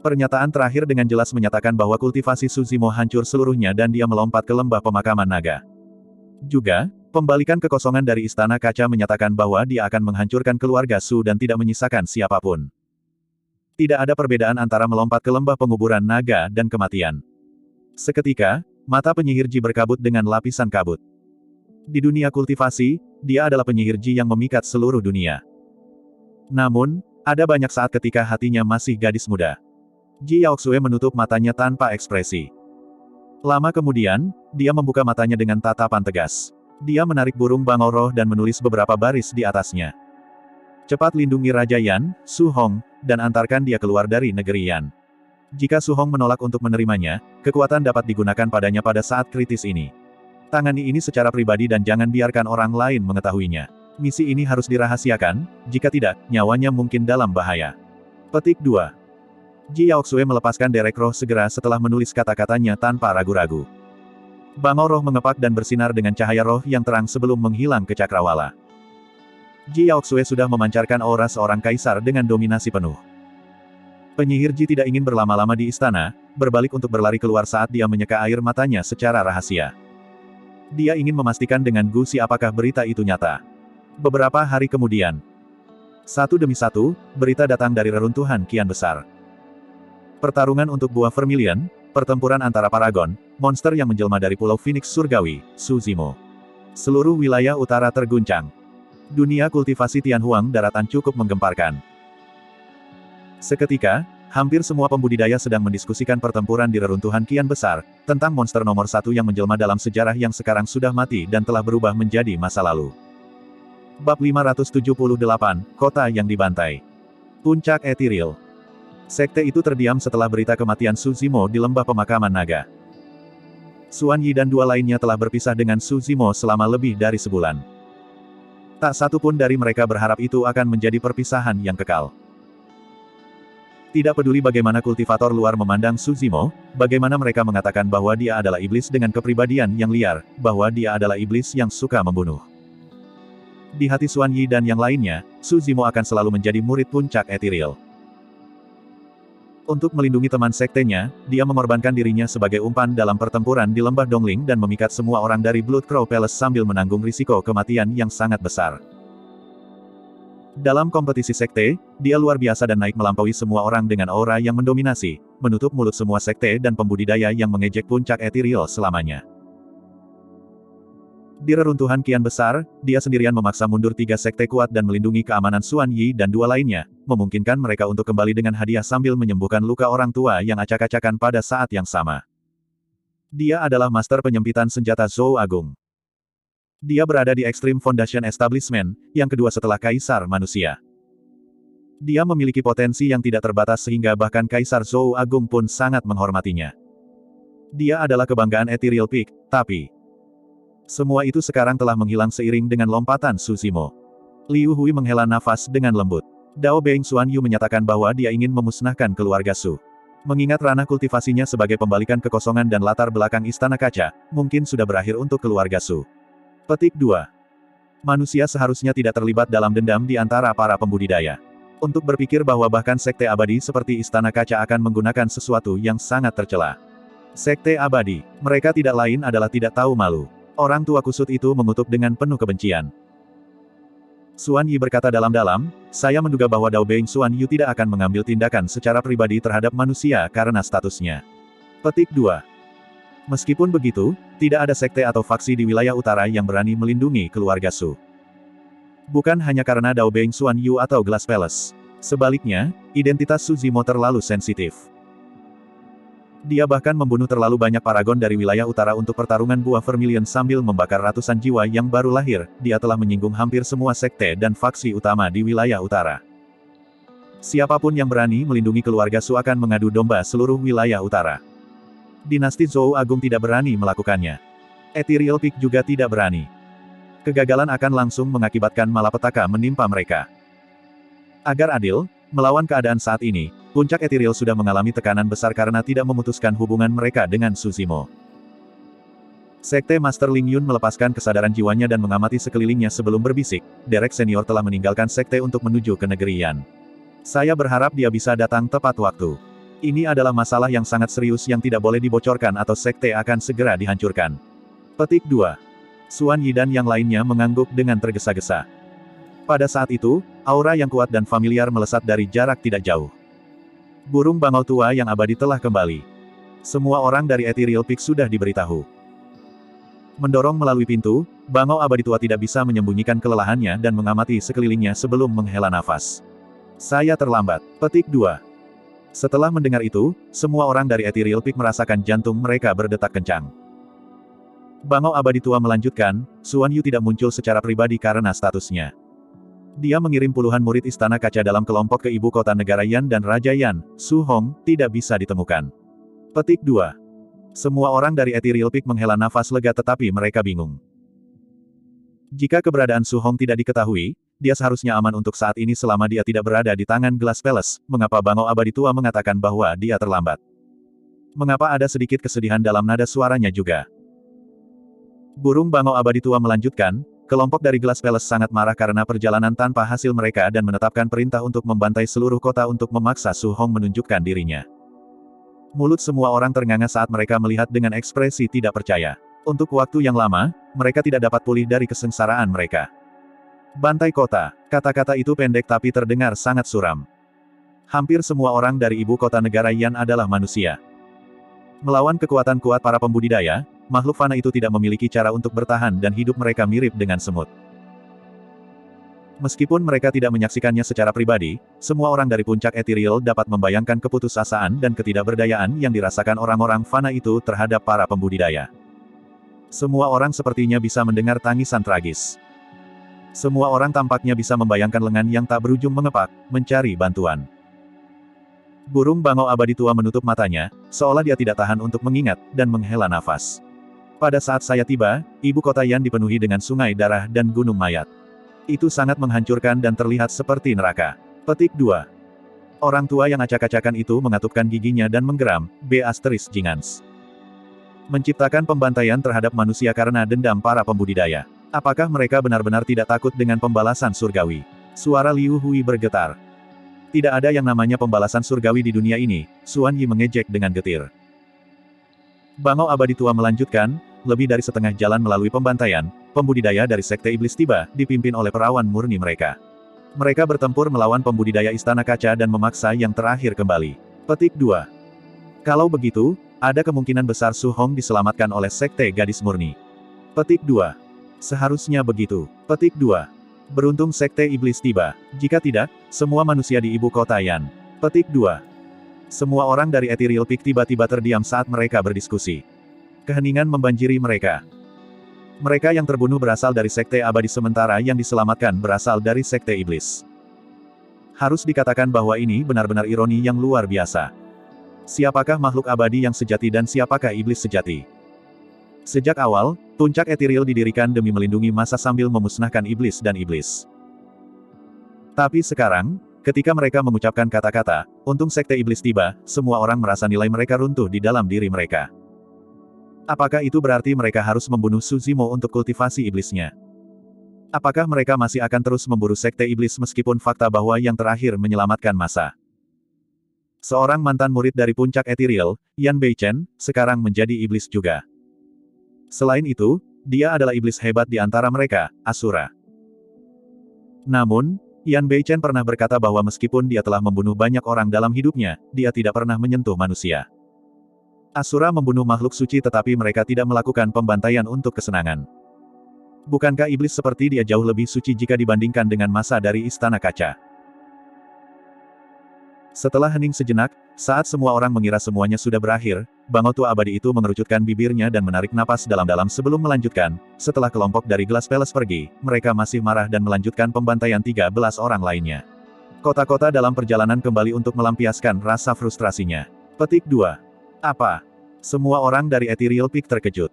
Pernyataan terakhir dengan jelas menyatakan bahwa kultivasi Su Zimo hancur seluruhnya dan dia melompat ke lembah pemakaman naga. Juga, pembalikan kekosongan dari Istana Kaca menyatakan bahwa dia akan menghancurkan keluarga Su dan tidak menyisakan siapapun. Tidak ada perbedaan antara melompat ke lembah penguburan naga dan kematian. Seketika, mata penyihir Ji berkabut dengan lapisan kabut. Di dunia kultivasi, dia adalah penyihir Ji yang memikat seluruh dunia. Namun, ada banyak saat ketika hatinya masih gadis muda. Ji Yaoxue menutup matanya tanpa ekspresi. Lama kemudian, dia membuka matanya dengan tatapan tegas. Dia menarik burung bangau roh dan menulis beberapa baris di atasnya. Cepat lindungi Raja Yan, Su Hong, dan antarkan dia keluar dari negeri Yan. Jika Su Hong menolak untuk menerimanya, kekuatan dapat digunakan padanya pada saat kritis ini. Tangani ini secara pribadi dan jangan biarkan orang lain mengetahuinya. Misi ini harus dirahasiakan, jika tidak, nyawanya mungkin dalam bahaya. Petik 2. Ji Yaoxue melepaskan derek roh segera setelah menulis kata-katanya tanpa ragu-ragu. Bangau roh mengepak dan bersinar dengan cahaya roh yang terang sebelum menghilang ke cakrawala. Ji Yaoxue sudah memancarkan aura seorang kaisar dengan dominasi penuh. Penyihir Ji tidak ingin berlama-lama di istana, berbalik untuk berlari keluar saat dia menyeka air matanya secara rahasia. Dia ingin memastikan dengan Gu Si apakah berita itu nyata. Beberapa hari kemudian, satu demi satu, berita datang dari reruntuhan kian besar. Pertarungan untuk buah vermilion, pertempuran antara paragon, monster yang menjelma dari Pulau Phoenix Surgawi, Su Zimo. Seluruh wilayah utara terguncang. Dunia kultivasi Tianhuang daratan cukup menggemparkan. Seketika, hampir semua pembudidaya sedang mendiskusikan pertempuran di reruntuhan kian besar, tentang monster nomor satu yang menjelma dalam sejarah yang sekarang sudah mati dan telah berubah menjadi masa lalu. Bab 578, Kota yang Dibantai. Puncak Ethereal. Sekte itu terdiam setelah berita kematian Su Zimo di lembah pemakaman naga. Xuan Yi dan dua lainnya telah berpisah dengan Su Zimo selama lebih dari sebulan. Tak satu pun dari mereka berharap itu akan menjadi perpisahan yang kekal. Tidak peduli bagaimana kultivator luar memandang Su Zimo, bagaimana mereka mengatakan bahwa dia adalah iblis dengan kepribadian yang liar, bahwa dia adalah iblis yang suka membunuh. Di hati Xuan Yi dan yang lainnya, Su Zimo akan selalu menjadi murid puncak Ethereal. Untuk melindungi teman sektenya, dia mengorbankan dirinya sebagai umpan dalam pertempuran di lembah Dongling dan memikat semua orang dari Blood Crow Palace sambil menanggung risiko kematian yang sangat besar. Dalam kompetisi sekte, dia luar biasa dan naik melampaui semua orang dengan aura yang mendominasi, menutup mulut semua sekte dan pembudidaya yang mengejek puncak Ethereal selamanya. Di reruntuhan kian besar, dia sendirian memaksa mundur 3 sekte kuat dan melindungi keamanan Xuan Yi dan 2 lainnya, memungkinkan mereka untuk kembali dengan hadiah sambil menyembuhkan luka orang tua yang acak-acakan pada saat yang sama. Dia adalah master penyempitan senjata Zhou Agung. Dia berada di Extreme Foundation Establishment, yang kedua setelah Kaisar Manusia. Dia memiliki potensi yang tidak terbatas sehingga bahkan Kaisar Zhou Agung pun sangat menghormatinya. Dia adalah kebanggaan Ethereal Peak, tapi semua itu sekarang telah menghilang seiring dengan lompatan Su Zimo. Liu Hui menghela nafas dengan lembut. Dao Beng Xuan Yu menyatakan bahwa dia ingin memusnahkan keluarga Su. Mengingat ranah kultivasinya sebagai pembalikan kekosongan dan latar belakang istana kaca, mungkin sudah berakhir untuk keluarga Su. Petik 2. Manusia seharusnya tidak terlibat dalam dendam di antara para pembudidaya. Untuk berpikir bahwa bahkan sekte abadi seperti istana kaca akan menggunakan sesuatu yang sangat tercela. Sekte abadi, mereka tidak lain adalah tidak tahu malu. Orang tua kusut itu mengutuk dengan penuh kebencian. Xuan Yi berkata dalam-dalam, saya menduga bahwa Dao Beng Xuan Yu tidak akan mengambil tindakan secara pribadi terhadap manusia karena statusnya. Petik 2. Meskipun begitu, tidak ada sekte atau faksi di wilayah utara yang berani melindungi keluarga Su. Bukan hanya karena Dao Beng Xuan Yu atau Glass Palace. Sebaliknya, identitas Su Zimo terlalu sensitif. Dia bahkan membunuh terlalu banyak paragon dari wilayah utara untuk pertarungan buah vermilion sambil membakar ratusan jiwa yang baru lahir. Dia telah menyinggung hampir semua sekte dan faksi utama di wilayah utara. Siapapun yang berani melindungi keluarga Su akan mengadu domba seluruh wilayah utara. Dinasti Zhou Agung tidak berani melakukannya. Ethereal Peak juga tidak berani. Kegagalan akan langsung mengakibatkan malapetaka menimpa mereka. Agar adil, melawan keadaan saat ini, puncak Ethereal sudah mengalami tekanan besar karena tidak memutuskan hubungan mereka dengan Su Zimo. Sekte Master Ling Yun melepaskan kesadaran jiwanya dan mengamati sekelilingnya sebelum berbisik, Derek Senior telah meninggalkan sekte untuk menuju ke negeri Yan. Saya berharap dia bisa datang tepat waktu. Ini adalah masalah yang sangat serius yang tidak boleh dibocorkan atau sekte akan segera dihancurkan. Petik 2. Xuan Yi dan yang lainnya mengangguk dengan tergesa-gesa. Pada saat itu, aura yang kuat dan familiar melesat dari jarak tidak jauh. Burung bangau tua yang abadi telah kembali. Semua orang dari Ethereal Peak sudah diberitahu. Mendorong melalui pintu, bangau abadi tua tidak bisa menyembunyikan kelelahannya dan mengamati sekelilingnya sebelum menghela nafas. Saya terlambat. Petik 2. Setelah mendengar itu, semua orang dari Ethereal Peak merasakan jantung mereka berdetak kencang. Bangau abadi tua melanjutkan, Xuan Yu tidak muncul secara pribadi karena statusnya. Dia mengirim puluhan murid Istana Kaca dalam kelompok ke ibu kota negara Yan dan Raja Yan, Su Hong, tidak bisa ditemukan. Petik 2. Semua orang dari Ethereal Peak menghela nafas lega tetapi mereka bingung. Jika keberadaan Su Hong tidak diketahui, dia seharusnya aman untuk saat ini selama dia tidak berada di tangan Glass Palace. Mengapa Bangau Abadi Tua mengatakan bahwa dia terlambat? Mengapa ada sedikit kesedihan dalam nada suaranya juga? Burung Bangau Abadi Tua melanjutkan, kelompok dari Glass Palace sangat marah karena perjalanan tanpa hasil mereka dan menetapkan perintah untuk membantai seluruh kota untuk memaksa Su Hong menunjukkan dirinya. Mulut semua orang ternganga saat mereka melihat dengan ekspresi tidak percaya. Untuk waktu yang lama, mereka tidak dapat pulih dari kesengsaraan mereka. Bantai kota. Kata-kata itu pendek tapi terdengar sangat suram. Hampir semua orang dari ibu kota negara Yan adalah manusia. Melawan kekuatan kuat para pembudidaya, makhluk fana itu tidak memiliki cara untuk bertahan dan hidup mereka mirip dengan semut. Meskipun mereka tidak menyaksikannya secara pribadi, semua orang dari puncak Ethereal dapat membayangkan keputusasaan dan ketidakberdayaan yang dirasakan orang-orang fana itu terhadap para pembudidaya. Semua orang sepertinya bisa mendengar tangisan tragis. Semua orang tampaknya bisa membayangkan lengan yang tak berujung mengepak, mencari bantuan. Burung Bangau Abadi Tua menutup matanya, seolah dia tidak tahan untuk mengingat, dan menghela nafas. Pada saat saya tiba, ibu kota Yan dipenuhi dengan sungai darah dan gunung mayat. Itu sangat menghancurkan dan terlihat seperti neraka. Petik 2. Orang tua yang acak-acakan itu mengatupkan giginya dan menggeram, *Jingans. Menciptakan pembantaian terhadap manusia karena dendam para pembudidaya. Apakah mereka benar-benar tidak takut dengan pembalasan surgawi? Suara Liu Hui bergetar. Tidak ada yang namanya pembalasan surgawi di dunia ini, Xuan Yi mengejek dengan getir. Bangau Abadi Tua melanjutkan, lebih dari setengah jalan melalui pembantaian, pembudidaya dari Sekte Iblis tiba, dipimpin oleh perawan murni mereka. Mereka bertempur melawan pembudidaya Istana Kaca dan memaksa yang terakhir kembali. Petik 2. Kalau begitu, ada kemungkinan besar Su Hong diselamatkan oleh Sekte Gadis Murni. Petik 2. Seharusnya begitu. Petik 2. Beruntung Sekte Iblis tiba. Jika tidak, semua manusia di ibu kota Yan. Petik 2. Semua orang dari Ethereal Peak tiba-tiba terdiam saat mereka berdiskusi. Keheningan membanjiri mereka. Mereka yang terbunuh berasal dari Sekte Abadi sementara yang diselamatkan berasal dari Sekte Iblis. Harus dikatakan bahwa ini benar-benar ironi yang luar biasa. Siapakah makhluk abadi yang sejati dan siapakah iblis sejati? Sejak awal, puncak Ethereal didirikan demi melindungi massa sambil memusnahkan iblis dan iblis. Tapi sekarang, ketika mereka mengucapkan kata-kata, untung Sekte Iblis tiba, semua orang merasa nilai mereka runtuh di dalam diri mereka. Apakah itu berarti mereka harus membunuh Su Zimo untuk kultivasi iblisnya? Apakah mereka masih akan terus memburu Sekte Iblis meskipun fakta bahwa yang terakhir menyelamatkan massa? Seorang mantan murid dari puncak Ethereal, Yan Beichen, sekarang menjadi iblis juga. Selain itu, dia adalah iblis hebat di antara mereka, Asura. Namun, Yan Beichen pernah berkata bahwa meskipun dia telah membunuh banyak orang dalam hidupnya, dia tidak pernah menyentuh manusia. Asura membunuh makhluk suci tetapi mereka tidak melakukan pembantaian untuk kesenangan. Bukankah iblis seperti dia jauh lebih suci jika dibandingkan dengan massa dari Istana Kaca? Setelah hening sejenak, saat semua orang mengira semuanya sudah berakhir, Bangau Tua Abadi itu mengerucutkan bibirnya dan menarik napas dalam-dalam sebelum melanjutkan. Setelah kelompok dari Glass Palace pergi, mereka masih marah dan melanjutkan pembantaian 13 orang lainnya. Kota-kota dalam perjalanan kembali untuk melampiaskan rasa frustrasinya. Petik 2. Apa? Semua orang dari Ethereal Peak terkejut.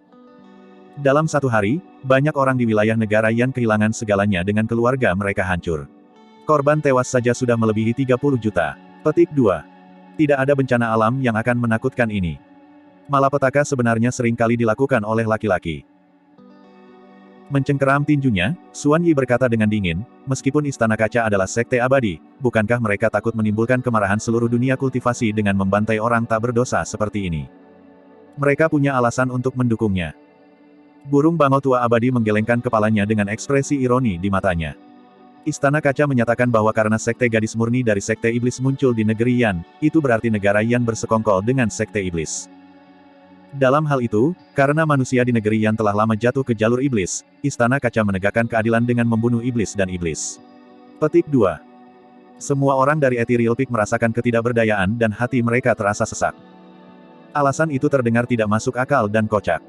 Dalam satu hari, banyak orang di wilayah negara Yan kehilangan segalanya dengan keluarga mereka hancur. Korban tewas saja sudah melebihi 30 juta. Petik 2. Tidak ada bencana alam yang akan menakutkan ini. Malapetaka sebenarnya sering kali dilakukan oleh laki-laki. Mencengkeram tinjunya, Xuan Yi berkata dengan dingin, meskipun Istana Kaca adalah sekte abadi, bukankah mereka takut menimbulkan kemarahan seluruh dunia kultivasi dengan membantai orang tak berdosa seperti ini? Mereka punya alasan untuk mendukungnya. Burung Bangau Tua Abadi menggelengkan kepalanya dengan ekspresi ironi di matanya. Istana Kaca menyatakan bahwa karena Sekte Gadis Murni dari Sekte Iblis muncul di negeri Yan, itu berarti negara Yan bersekongkol dengan Sekte Iblis. Dalam hal itu, karena manusia di negeri Yan telah lama jatuh ke jalur iblis, Istana Kaca menegakkan keadilan dengan membunuh iblis dan iblis. Petik 2. Semua orang dari Ethereal Peak merasakan ketidakberdayaan dan hati mereka terasa sesak. Alasan itu terdengar tidak masuk akal dan kocak.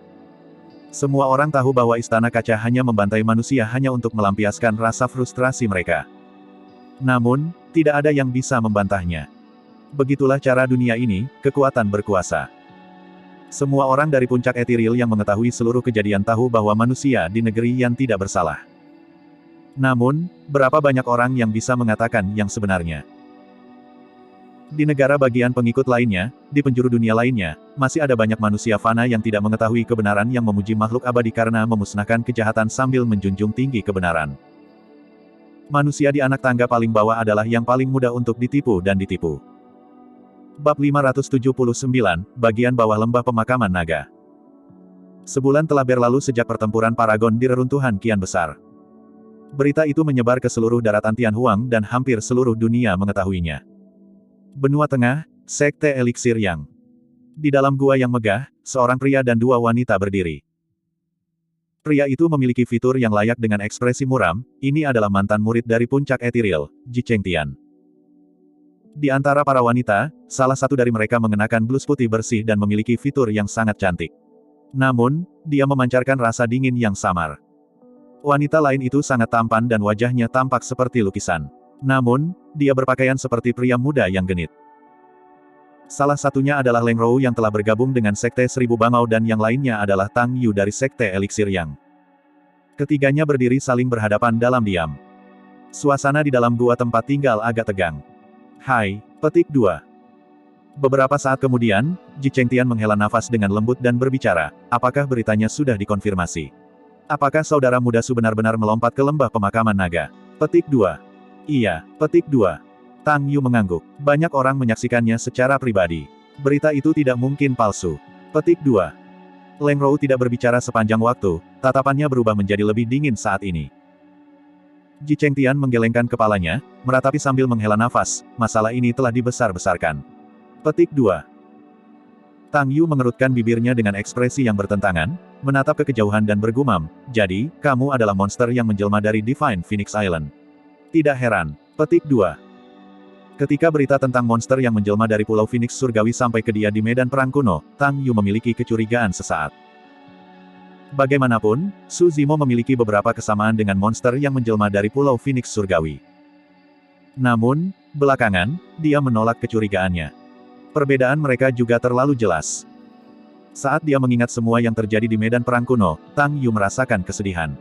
Semua orang tahu bahwa Istana Kaca hanya membantai manusia hanya untuk melampiaskan rasa frustrasi mereka. Namun, tidak ada yang bisa membantahnya. Begitulah cara dunia ini, kekuatan berkuasa. Semua orang dari puncak etiril yang mengetahui seluruh kejadian tahu bahwa manusia di negeri yang tidak bersalah. Namun, berapa banyak orang yang bisa mengatakan yang sebenarnya? Di negara bagian pengikut lainnya, di penjuru dunia lainnya, masih ada banyak manusia fana yang tidak mengetahui kebenaran yang memuji makhluk abadi karena memusnahkan kejahatan sambil menjunjung tinggi kebenaran. Manusia di anak tangga paling bawah adalah yang paling mudah untuk ditipu dan ditipu. Bab 579, bagian bawah lembah pemakaman naga. Sebulan telah berlalu sejak pertempuran Paragon di reruntuhan kian besar. Berita itu menyebar ke seluruh daratan Tianhuang dan hampir seluruh dunia mengetahuinya. Benua Tengah, Sekte Eliksir Yang. Di dalam gua yang megah, seorang pria dan dua wanita berdiri. Pria itu memiliki fitur yang layak dengan ekspresi muram, ini adalah mantan murid dari puncak etiril, Ji Chengtian. Di antara para wanita, salah satu dari mereka mengenakan blus putih bersih dan memiliki fitur yang sangat cantik. Namun, dia memancarkan rasa dingin yang samar. Wanita lain itu sangat tampan dan wajahnya tampak seperti lukisan. Namun, dia berpakaian seperti pria muda yang genit. Salah satunya adalah Leng Rou yang telah bergabung dengan Sekte Seribu Bangau dan yang lainnya adalah Tang Yu dari Sekte Eliksir Yang. Ketiganya berdiri saling berhadapan dalam diam. Suasana di dalam gua tempat tinggal agak tegang. Hai, petik 2. Beberapa saat kemudian, Ji Chengtian menghela nafas dengan lembut dan berbicara, apakah beritanya sudah dikonfirmasi? Apakah saudara muda Su benar-benar melompat ke lembah pemakaman naga? Petik 2. Iya, petik 2. Tang Yu mengangguk. Banyak orang menyaksikannya secara pribadi. Berita itu tidak mungkin palsu. Petik 2. Leng Rou tidak berbicara sepanjang waktu, tatapannya berubah menjadi lebih dingin saat ini. Ji Chengtian menggelengkan kepalanya, meratapi sambil menghela nafas, masalah ini telah dibesar-besarkan. Petik 2. Tang Yu mengerutkan bibirnya dengan ekspresi yang bertentangan, menatap ke kejauhan dan bergumam, jadi, kamu adalah monster yang menjelma dari Divine Phoenix Island. Tidak heran. Petik 2. Ketika berita tentang monster yang menjelma dari Pulau Phoenix Surgawi sampai ke dia di medan perang kuno, Tang Yu memiliki kecurigaan sesaat. Bagaimanapun, Su Zimo memiliki beberapa kesamaan dengan monster yang menjelma dari Pulau Phoenix Surgawi. Namun, belakangan, dia menolak kecurigaannya. Perbedaan mereka juga terlalu jelas. Saat dia mengingat semua yang terjadi di medan perang kuno, Tang Yu merasakan kesedihan.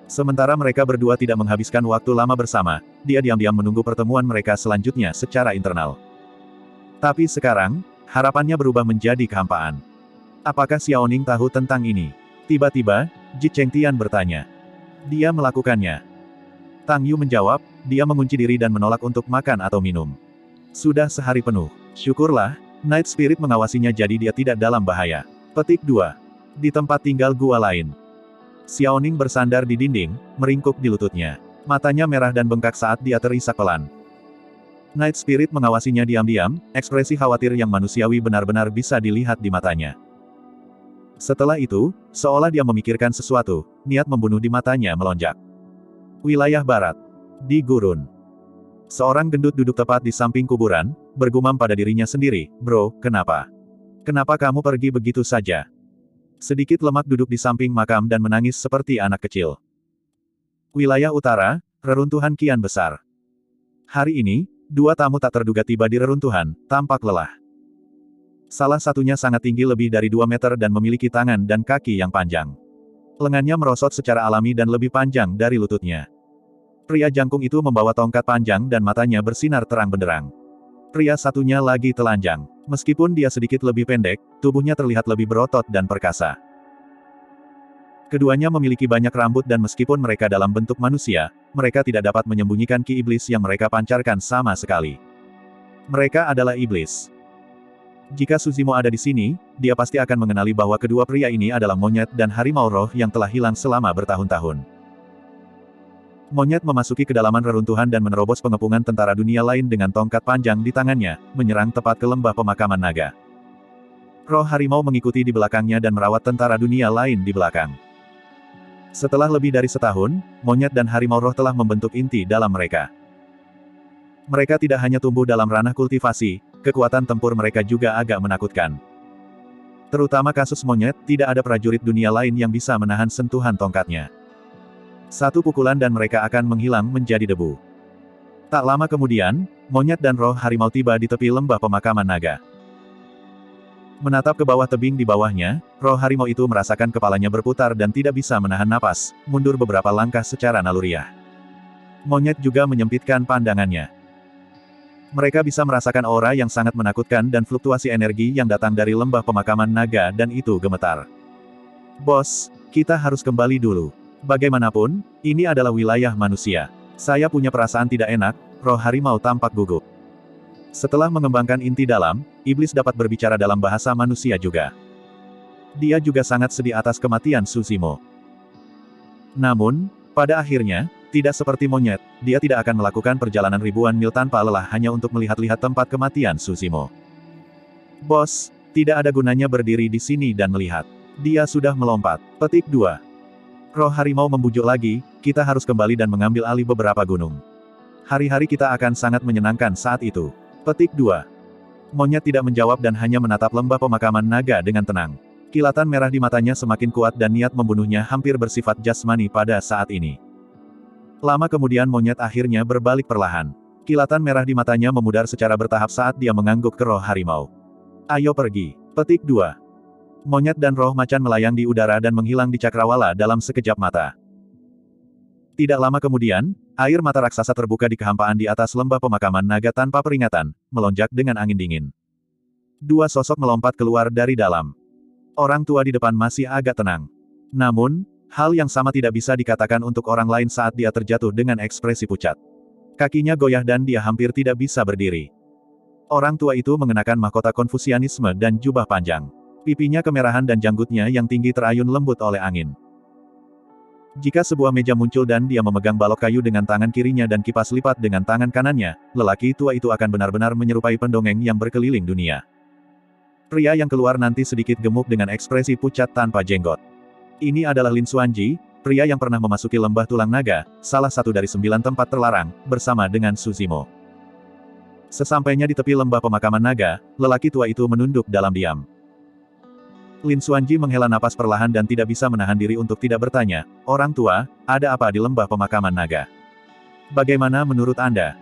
Sementara mereka berdua tidak menghabiskan waktu lama bersama, dia diam-diam menunggu pertemuan mereka selanjutnya secara internal. Tapi sekarang, harapannya berubah menjadi kehampaan. Apakah Xiaoning tahu tentang ini? Tiba-tiba, Ji Chengtian bertanya. Dia melakukannya. Tang Yu menjawab, dia mengunci diri dan menolak untuk makan atau minum. Sudah sehari penuh. Syukurlah, Night Spirit mengawasinya jadi dia tidak dalam bahaya. Petik 2. Di tempat tinggal gua lain. Xiaoning bersandar di dinding, meringkuk di lututnya. Matanya merah dan bengkak saat dia terisak pelan. Night Spirit mengawasinya diam-diam, ekspresi khawatir yang manusiawi benar-benar bisa dilihat di matanya. Setelah itu, seolah dia memikirkan sesuatu, niat membunuh di matanya melonjak. Wilayah Barat. Di gurun. Seorang gendut duduk tepat di samping kuburan, bergumam pada dirinya sendiri, bro, kenapa? Kenapa kamu pergi begitu saja? Sedikit lemak duduk di samping makam dan menangis seperti anak kecil. Wilayah Utara, reruntuhan kian besar. Hari ini, dua tamu tak terduga tiba di reruntuhan, tampak lelah. Salah satunya sangat tinggi lebih dari 2 meter dan memiliki tangan dan kaki yang panjang. Lengannya merosot secara alami dan lebih panjang dari lututnya. Pria jangkung itu membawa tongkat panjang dan matanya bersinar terang benderang. Pria satunya lagi telanjang. Meskipun dia sedikit lebih pendek, tubuhnya terlihat lebih berotot dan perkasa. Keduanya memiliki banyak rambut dan meskipun mereka dalam bentuk manusia, mereka tidak dapat menyembunyikan ki iblis yang mereka pancarkan sama sekali. Mereka adalah iblis. Jika Su Zimo ada di sini, dia pasti akan mengenali bahwa kedua pria ini adalah monyet dan harimau roh yang telah hilang selama bertahun-tahun. Monyet memasuki kedalaman reruntuhan dan menerobos pengepungan tentara dunia lain dengan tongkat panjang di tangannya, menyerang tepat ke lembah pemakaman naga. Roh harimau mengikuti di belakangnya dan merawat tentara dunia lain di belakang. Setelah lebih dari setahun, monyet dan harimau roh telah membentuk inti dalam mereka. Mereka tidak hanya tumbuh dalam ranah kultivasi, kekuatan tempur mereka juga agak menakutkan. Terutama kasus monyet, tidak ada prajurit dunia lain yang bisa menahan sentuhan tongkatnya. Satu pukulan dan mereka akan menghilang menjadi debu. Tak lama kemudian, monyet dan roh harimau tiba di tepi lembah pemakaman naga. Menatap ke bawah tebing di bawahnya, roh harimau itu merasakan kepalanya berputar dan tidak bisa menahan napas, mundur beberapa langkah secara naluriah. Monyet juga menyempitkan pandangannya. Mereka bisa merasakan aura yang sangat menakutkan dan fluktuasi energi yang datang dari lembah pemakaman naga dan itu gemetar. Bos, kita harus kembali dulu. Bagaimanapun, ini adalah wilayah manusia. Saya punya perasaan tidak enak, roh harimau tampak gugup. Setelah mengembangkan inti dalam, iblis dapat berbicara dalam bahasa manusia juga. Dia juga sangat sedih atas kematian Suzimo. Namun, pada akhirnya, tidak seperti monyet, dia tidak akan melakukan perjalanan ribuan mil tanpa lelah hanya untuk melihat-lihat tempat kematian Suzimo. Bos, tidak ada gunanya berdiri di sini dan melihat. Dia sudah melompat. Petik 2. Roh harimau membujuk lagi, kita harus kembali dan mengambil alih beberapa gunung. Hari-hari kita akan sangat menyenangkan saat itu. Petik 2. Monyet tidak menjawab dan hanya menatap lembah pemakaman naga dengan tenang. Kilatan merah di matanya semakin kuat dan niat membunuhnya hampir bersifat jasmani pada saat ini. Lama kemudian monyet akhirnya berbalik perlahan. Kilatan merah di matanya memudar secara bertahap saat dia mengangguk ke roh harimau. Ayo pergi. Petik 2. Monyet dan roh macan melayang di udara dan menghilang di cakrawala dalam sekejap mata. Tidak lama kemudian, air mata raksasa terbuka di kehampaan di atas lembah pemakaman naga tanpa peringatan, melonjak dengan angin dingin. Dua sosok melompat keluar dari dalam. Orang tua di depan masih agak tenang. Namun, hal yang sama tidak bisa dikatakan untuk orang lain saat dia terjatuh dengan ekspresi pucat. Kakinya goyah dan dia hampir tidak bisa berdiri. Orang tua itu mengenakan mahkota Konfusianisme dan jubah panjang. Pipinya kemerahan dan janggutnya yang tinggi terayun lembut oleh angin. Jika sebuah meja muncul dan dia memegang balok kayu dengan tangan kirinya dan kipas lipat dengan tangan kanannya, lelaki tua itu akan benar-benar menyerupai pendongeng yang berkeliling dunia. Pria yang keluar nanti sedikit gemuk dengan ekspresi pucat tanpa jenggot. Ini adalah Lin Xuanji, pria yang pernah memasuki lembah tulang naga, salah satu dari 9 tempat terlarang, bersama dengan Suzimo. Sesampainya di tepi lembah pemakaman naga, lelaki tua itu menunduk dalam diam. Lin Xuanji menghela napas perlahan dan tidak bisa menahan diri untuk tidak bertanya, orang tua, ada apa di lembah pemakaman naga? Bagaimana menurut Anda?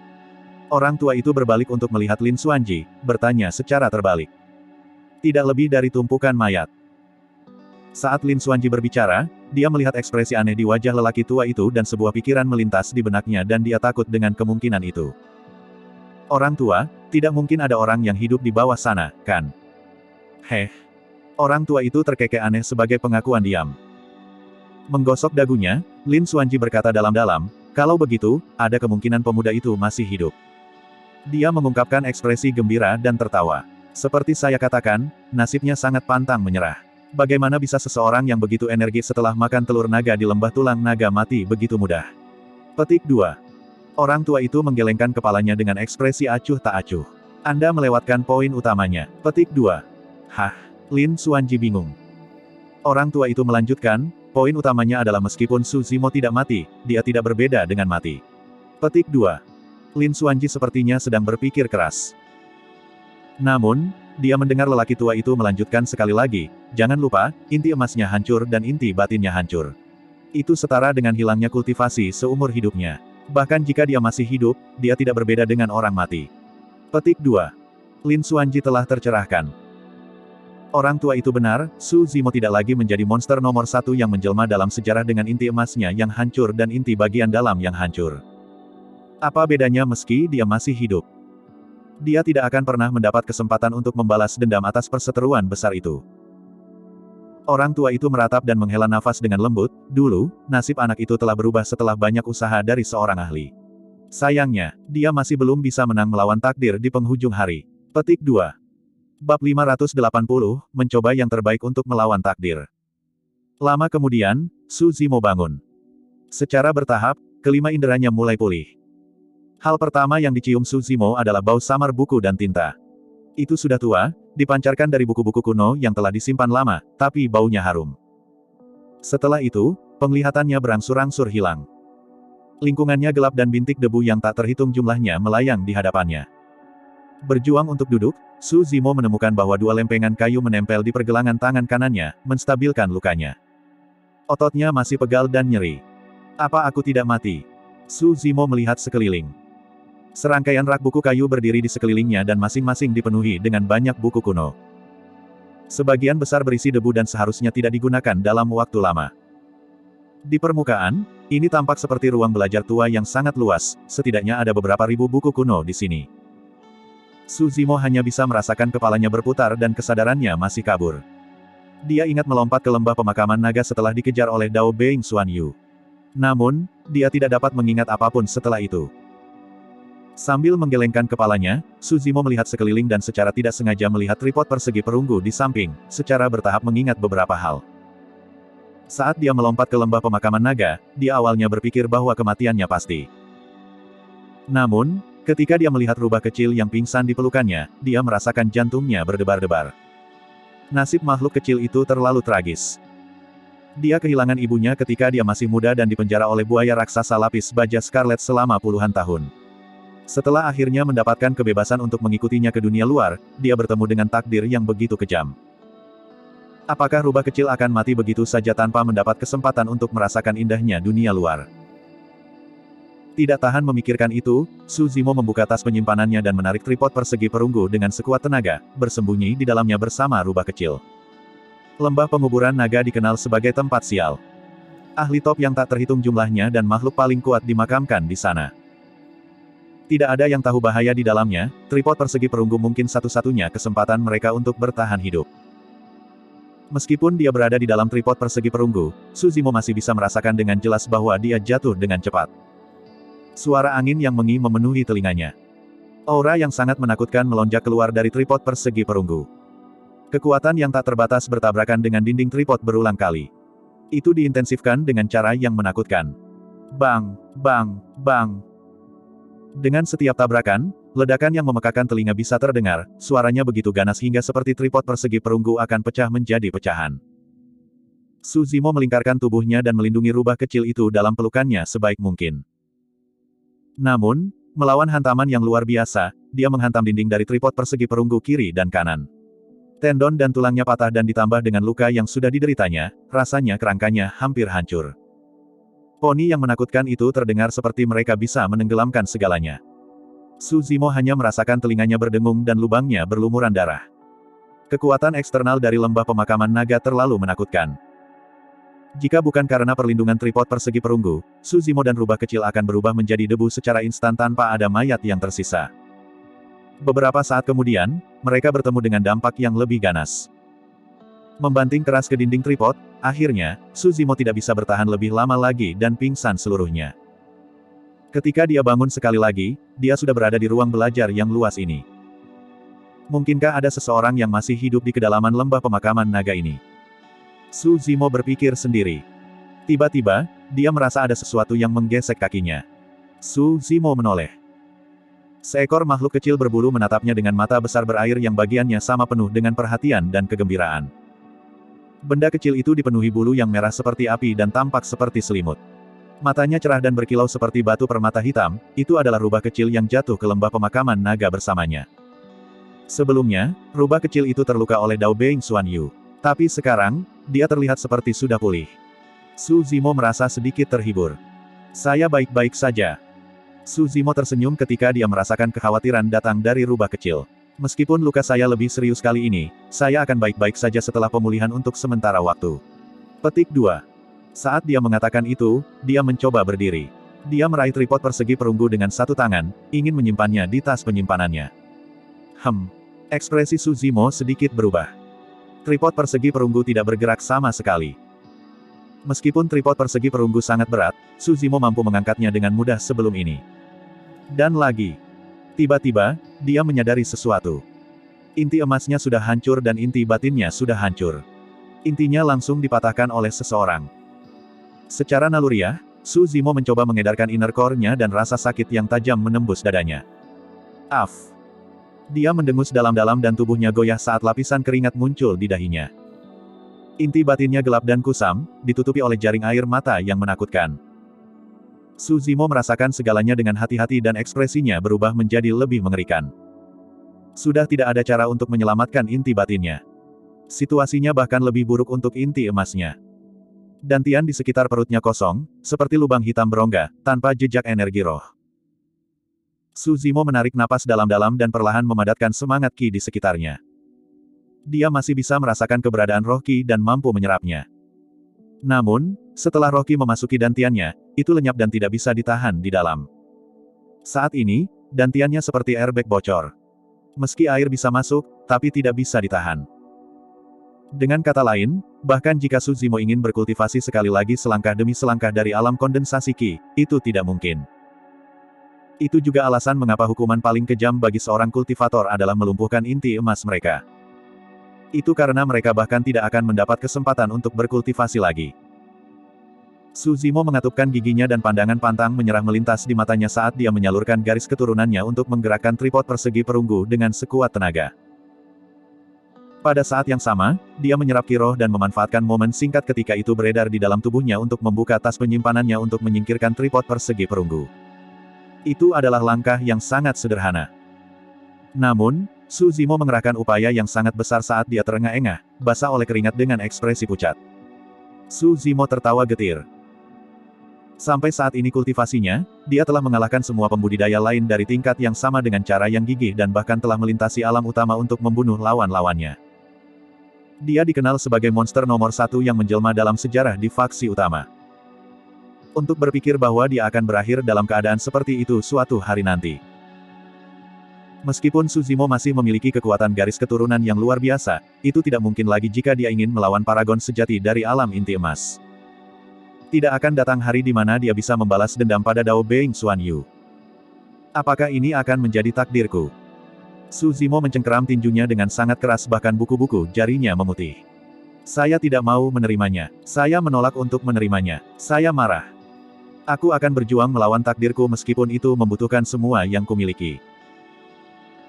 Orang tua itu berbalik untuk melihat Lin Xuanji, bertanya secara terbalik. Tidak lebih dari tumpukan mayat. Saat Lin Xuanji berbicara, dia melihat ekspresi aneh di wajah lelaki tua itu dan sebuah pikiran melintas di benaknya dan dia takut dengan kemungkinan itu. Orang tua, tidak mungkin ada orang yang hidup di bawah sana, kan? Heh. Orang tua itu terkekeh aneh sebagai pengakuan diam. Menggosok dagunya, Lin Xuanji berkata dalam-dalam, kalau begitu, ada kemungkinan pemuda itu masih hidup. Dia mengungkapkan ekspresi gembira dan tertawa. Seperti saya katakan, nasibnya sangat pantang menyerah. Bagaimana bisa seseorang yang begitu energi setelah makan telur naga di lembah tulang naga mati begitu mudah? Petik 2. Orang tua itu menggelengkan kepalanya dengan ekspresi acuh tak acuh. Anda melewatkan poin utamanya. Petik 2. Hah? Lin Xuanji bingung. Orang tua itu melanjutkan, poin utamanya adalah meskipun Suzimo tidak mati, dia tidak berbeda dengan mati. Petik 2. Lin Xuanji sepertinya sedang berpikir keras. Namun, dia mendengar lelaki tua itu melanjutkan sekali lagi, jangan lupa, inti emasnya hancur dan inti batinnya hancur. Itu setara dengan hilangnya kultivasi seumur hidupnya. Bahkan jika dia masih hidup, dia tidak berbeda dengan orang mati. Petik 2. Lin Xuanji telah tercerahkan. Orang tua itu benar, Suzimo tidak lagi menjadi monster nomor 1 yang menjelma dalam sejarah dengan inti emasnya yang hancur dan inti bagian dalam yang hancur. Apa bedanya meski dia masih hidup? Dia tidak akan pernah mendapat kesempatan untuk membalas dendam atas perseteruan besar itu. Orang tua itu meratap dan menghela nafas dengan lembut, dulu, nasib anak itu telah berubah setelah banyak usaha dari seorang ahli. Sayangnya, dia masih belum bisa menang melawan takdir di penghujung hari. Petik 2. Bab 580, mencoba yang terbaik untuk melawan takdir. Lama kemudian, Suzimo bangun. Secara bertahap, kelima inderanya mulai pulih. Hal pertama yang dicium Suzimo adalah bau samar buku dan tinta. Itu sudah tua, dipancarkan dari buku-buku kuno yang telah disimpan lama, tapi baunya harum. Setelah itu, penglihatannya berangsur-angsur hilang. Lingkungannya gelap dan bintik debu yang tak terhitung jumlahnya melayang di hadapannya. Berjuang untuk duduk, Suzimo menemukan bahwa 2 lempengan kayu menempel di pergelangan tangan kanannya, menstabilkan lukanya. Ototnya masih pegal dan nyeri. Apa aku tidak mati? Suzimo melihat sekeliling. Serangkaian rak buku kayu berdiri di sekelilingnya dan masing-masing dipenuhi dengan banyak buku kuno. Sebagian besar berisi debu dan seharusnya tidak digunakan dalam waktu lama. Di permukaan, ini tampak seperti ruang belajar tua yang sangat luas, setidaknya ada beberapa ribu buku kuno di sini. Su Zimo hanya bisa merasakan kepalanya berputar dan kesadarannya masih kabur. Dia ingat melompat ke lembah pemakaman naga setelah dikejar oleh Dao Being Xuan Yu. Namun, dia tidak dapat mengingat apapun setelah itu. Sambil menggelengkan kepalanya, Su Zimo melihat sekeliling dan secara tidak sengaja melihat tripod persegi perunggu di samping, secara bertahap mengingat beberapa hal. Saat dia melompat ke lembah pemakaman naga, dia awalnya berpikir bahwa kematiannya pasti. Namun, ketika dia melihat rubah kecil yang pingsan di pelukannya, dia merasakan jantungnya berdebar-debar. Nasib makhluk kecil itu terlalu tragis. Dia kehilangan ibunya ketika dia masih muda dan dipenjara oleh buaya raksasa lapis baja Scarlet selama puluhan tahun. Setelah akhirnya mendapatkan kebebasan untuk mengikutinya ke dunia luar, dia bertemu dengan takdir yang begitu kejam. Apakah rubah kecil akan mati begitu saja tanpa mendapat kesempatan untuk merasakan indahnya dunia luar? Tidak tahan memikirkan itu, Su Zimo membuka tas penyimpanannya dan menarik tripod persegi perunggu dengan sekuat tenaga, bersembunyi di dalamnya bersama rubah kecil. Lembah penguburan naga dikenal sebagai tempat sial. Ahli top yang tak terhitung jumlahnya dan makhluk paling kuat dimakamkan di sana. Tidak ada yang tahu bahaya di dalamnya, tripod persegi perunggu mungkin satu-satunya kesempatan mereka untuk bertahan hidup. Meskipun dia berada di dalam tripod persegi perunggu, Su Zimo masih bisa merasakan dengan jelas bahwa dia jatuh dengan cepat. Suara angin yang mengi memenuhi telinganya. Aura yang sangat menakutkan melonjak keluar dari tripod persegi perunggu. Kekuatan yang tak terbatas bertabrakan dengan dinding tripod berulang kali. Itu diintensifkan dengan cara yang menakutkan. Bang, bang, bang. Dengan setiap tabrakan, ledakan yang memekakan telinga bisa terdengar, suaranya begitu ganas hingga seperti tripod persegi perunggu akan pecah menjadi pecahan. Su Zimo melingkarkan tubuhnya dan melindungi rubah kecil itu dalam pelukannya sebaik mungkin. Namun, melawan hantaman yang luar biasa, dia menghantam dinding dari tripod persegi perunggu kiri dan kanan. Tendon dan tulangnya patah dan ditambah dengan luka yang sudah dideritanya, rasanya kerangkanya hampir hancur. Poni yang menakutkan itu terdengar seperti mereka bisa menenggelamkan segalanya. Su Zimo hanya merasakan telinganya berdengung dan lubangnya berlumuran darah. Kekuatan eksternal dari lembah pemakaman naga terlalu menakutkan. Jika bukan karena perlindungan tripod persegi perunggu, Su Zimo dan rubah kecil akan berubah menjadi debu secara instan tanpa ada mayat yang tersisa. Beberapa saat kemudian, mereka bertemu dengan dampak yang lebih ganas. Membanting keras ke dinding tripod, akhirnya, Su Zimo tidak bisa bertahan lebih lama lagi dan pingsan seluruhnya. Ketika dia bangun sekali lagi, dia sudah berada di ruang belajar yang luas ini. Mungkinkah ada seseorang yang masih hidup di kedalaman lembah pemakaman naga ini? Su Zimo berpikir sendiri. Tiba-tiba, dia merasa ada sesuatu yang menggesek kakinya. Su Zimo menoleh. Seekor makhluk kecil berbulu menatapnya dengan mata besar berair yang bagiannya sama penuh dengan perhatian dan kegembiraan. Benda kecil itu dipenuhi bulu yang merah seperti api dan tampak seperti selimut. Matanya cerah dan berkilau seperti batu permata hitam, itu adalah rubah kecil yang jatuh ke lembah pemakaman naga bersamanya. Sebelumnya, rubah kecil itu terluka oleh Dao Being Xuan Yu. Tapi sekarang, dia terlihat seperti sudah pulih. Su Zimo merasa sedikit terhibur. Saya baik-baik saja. Su Zimo tersenyum ketika dia merasakan kekhawatiran datang dari rubah kecil. Meskipun luka saya lebih serius kali ini, saya akan baik-baik saja setelah pemulihan untuk sementara waktu. Petik 2. Saat dia mengatakan itu, dia mencoba berdiri. Dia meraih tripod persegi perunggu dengan satu tangan, ingin menyimpannya di tas penyimpanannya. Ekspresi Su Zimo sedikit berubah. Tripod persegi perunggu tidak bergerak sama sekali. Meskipun tripod persegi perunggu sangat berat, Su Zimo mampu mengangkatnya dengan mudah sebelum ini. Dan lagi. Tiba-tiba, dia menyadari sesuatu. Inti emasnya sudah hancur dan inti batinnya sudah hancur. Intinya langsung dipatahkan oleh seseorang. Secara naluriah, Su Zimo mencoba mengedarkan inner core-nya dan rasa sakit yang tajam menembus dadanya. Af. Dia mendengus dalam-dalam dan tubuhnya goyah saat lapisan keringat muncul di dahinya. Inti batinnya gelap dan kusam, ditutupi oleh jaring air mata yang menakutkan. Su Zimo merasakan segalanya dengan hati-hati dan ekspresinya berubah menjadi lebih mengerikan. Sudah tidak ada cara untuk menyelamatkan inti batinnya. Situasinya bahkan lebih buruk untuk inti emasnya. Dantian di sekitar perutnya kosong, seperti lubang hitam berongga, tanpa jejak energi roh. Suzimo menarik napas dalam-dalam dan perlahan memadatkan semangat Qi di sekitarnya. Dia masih bisa merasakan keberadaan roh Qi dan mampu menyerapnya. Namun, setelah roh Qi memasuki dantiannya, itu lenyap dan tidak bisa ditahan di dalam. Saat ini, dantiannya seperti airbag bocor. Meski air bisa masuk, tapi tidak bisa ditahan. Dengan kata lain, bahkan jika Suzimo ingin berkultivasi sekali lagi selangkah demi selangkah dari alam kondensasi Qi, itu tidak mungkin. Itu juga alasan mengapa hukuman paling kejam bagi seorang kultivator adalah melumpuhkan inti emas mereka. Itu karena mereka bahkan tidak akan mendapat kesempatan untuk berkultivasi lagi. Suzimo mengatupkan giginya dan pandangan pantang menyerah melintas di matanya saat dia menyalurkan garis keturunannya untuk menggerakkan tripod persegi perunggu dengan sekuat tenaga. Pada saat yang sama, dia menyerap Qi roh dan memanfaatkan momen singkat ketika itu beredar di dalam tubuhnya untuk membuka tas penyimpanannya untuk menyingkirkan tripod persegi perunggu. Itu adalah langkah yang sangat sederhana. Namun, Suzimo mengerahkan upaya yang sangat besar saat dia terengah-engah, basah oleh keringat dengan ekspresi pucat. Suzimo tertawa getir. Sampai saat ini kultivasinya, dia telah mengalahkan semua pembudidaya lain dari tingkat yang sama dengan cara yang gigih dan bahkan telah melintasi alam utama untuk membunuh lawan-lawannya. Dia dikenal sebagai monster nomor satu yang menjelma dalam sejarah di faksi utama. Untuk berpikir bahwa dia akan berakhir dalam keadaan seperti itu suatu hari nanti. Meskipun Suzimo masih memiliki kekuatan garis keturunan yang luar biasa, itu tidak mungkin lagi jika dia ingin melawan paragon sejati dari alam inti emas. Tidak akan datang hari di mana dia bisa membalas dendam pada Dao Being Xuan Yu. Apakah ini akan menjadi takdirku? Suzimo mencengkeram tinjunya dengan sangat keras bahkan buku-buku jarinya memutih. Saya tidak mau menerimanya. Saya menolak untuk menerimanya. Saya marah. Aku akan berjuang melawan takdirku meskipun itu membutuhkan semua yang kumiliki.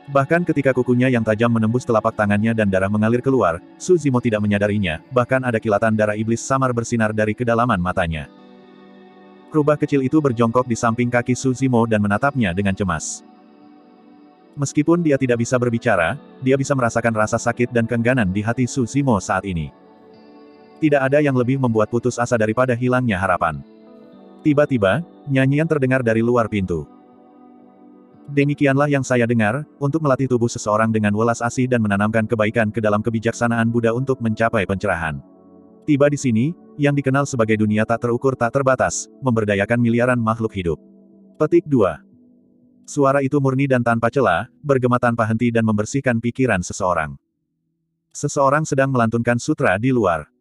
Bahkan ketika kukunya yang tajam menembus telapak tangannya dan darah mengalir keluar, Suzimo tidak menyadarinya, bahkan ada kilatan darah iblis samar bersinar dari kedalaman matanya. Rubah kecil itu berjongkok di samping kaki Suzimo dan menatapnya dengan cemas. Meskipun dia tidak bisa berbicara, dia bisa merasakan rasa sakit dan keengganan di hati Suzimo saat ini. Tidak ada yang lebih membuat putus asa daripada hilangnya harapan. Tiba-tiba, nyanyian terdengar dari luar pintu. Demikianlah yang saya dengar, untuk melatih tubuh seseorang dengan welas asih dan menanamkan kebaikan ke dalam kebijaksanaan Buddha untuk mencapai pencerahan. Tiba di sini, yang dikenal sebagai dunia tak terukur tak terbatas, memberdayakan miliaran makhluk hidup. Petik 2. Suara itu murni dan tanpa celah, bergema tanpa henti dan membersihkan pikiran seseorang. Seseorang sedang melantunkan sutra di luar.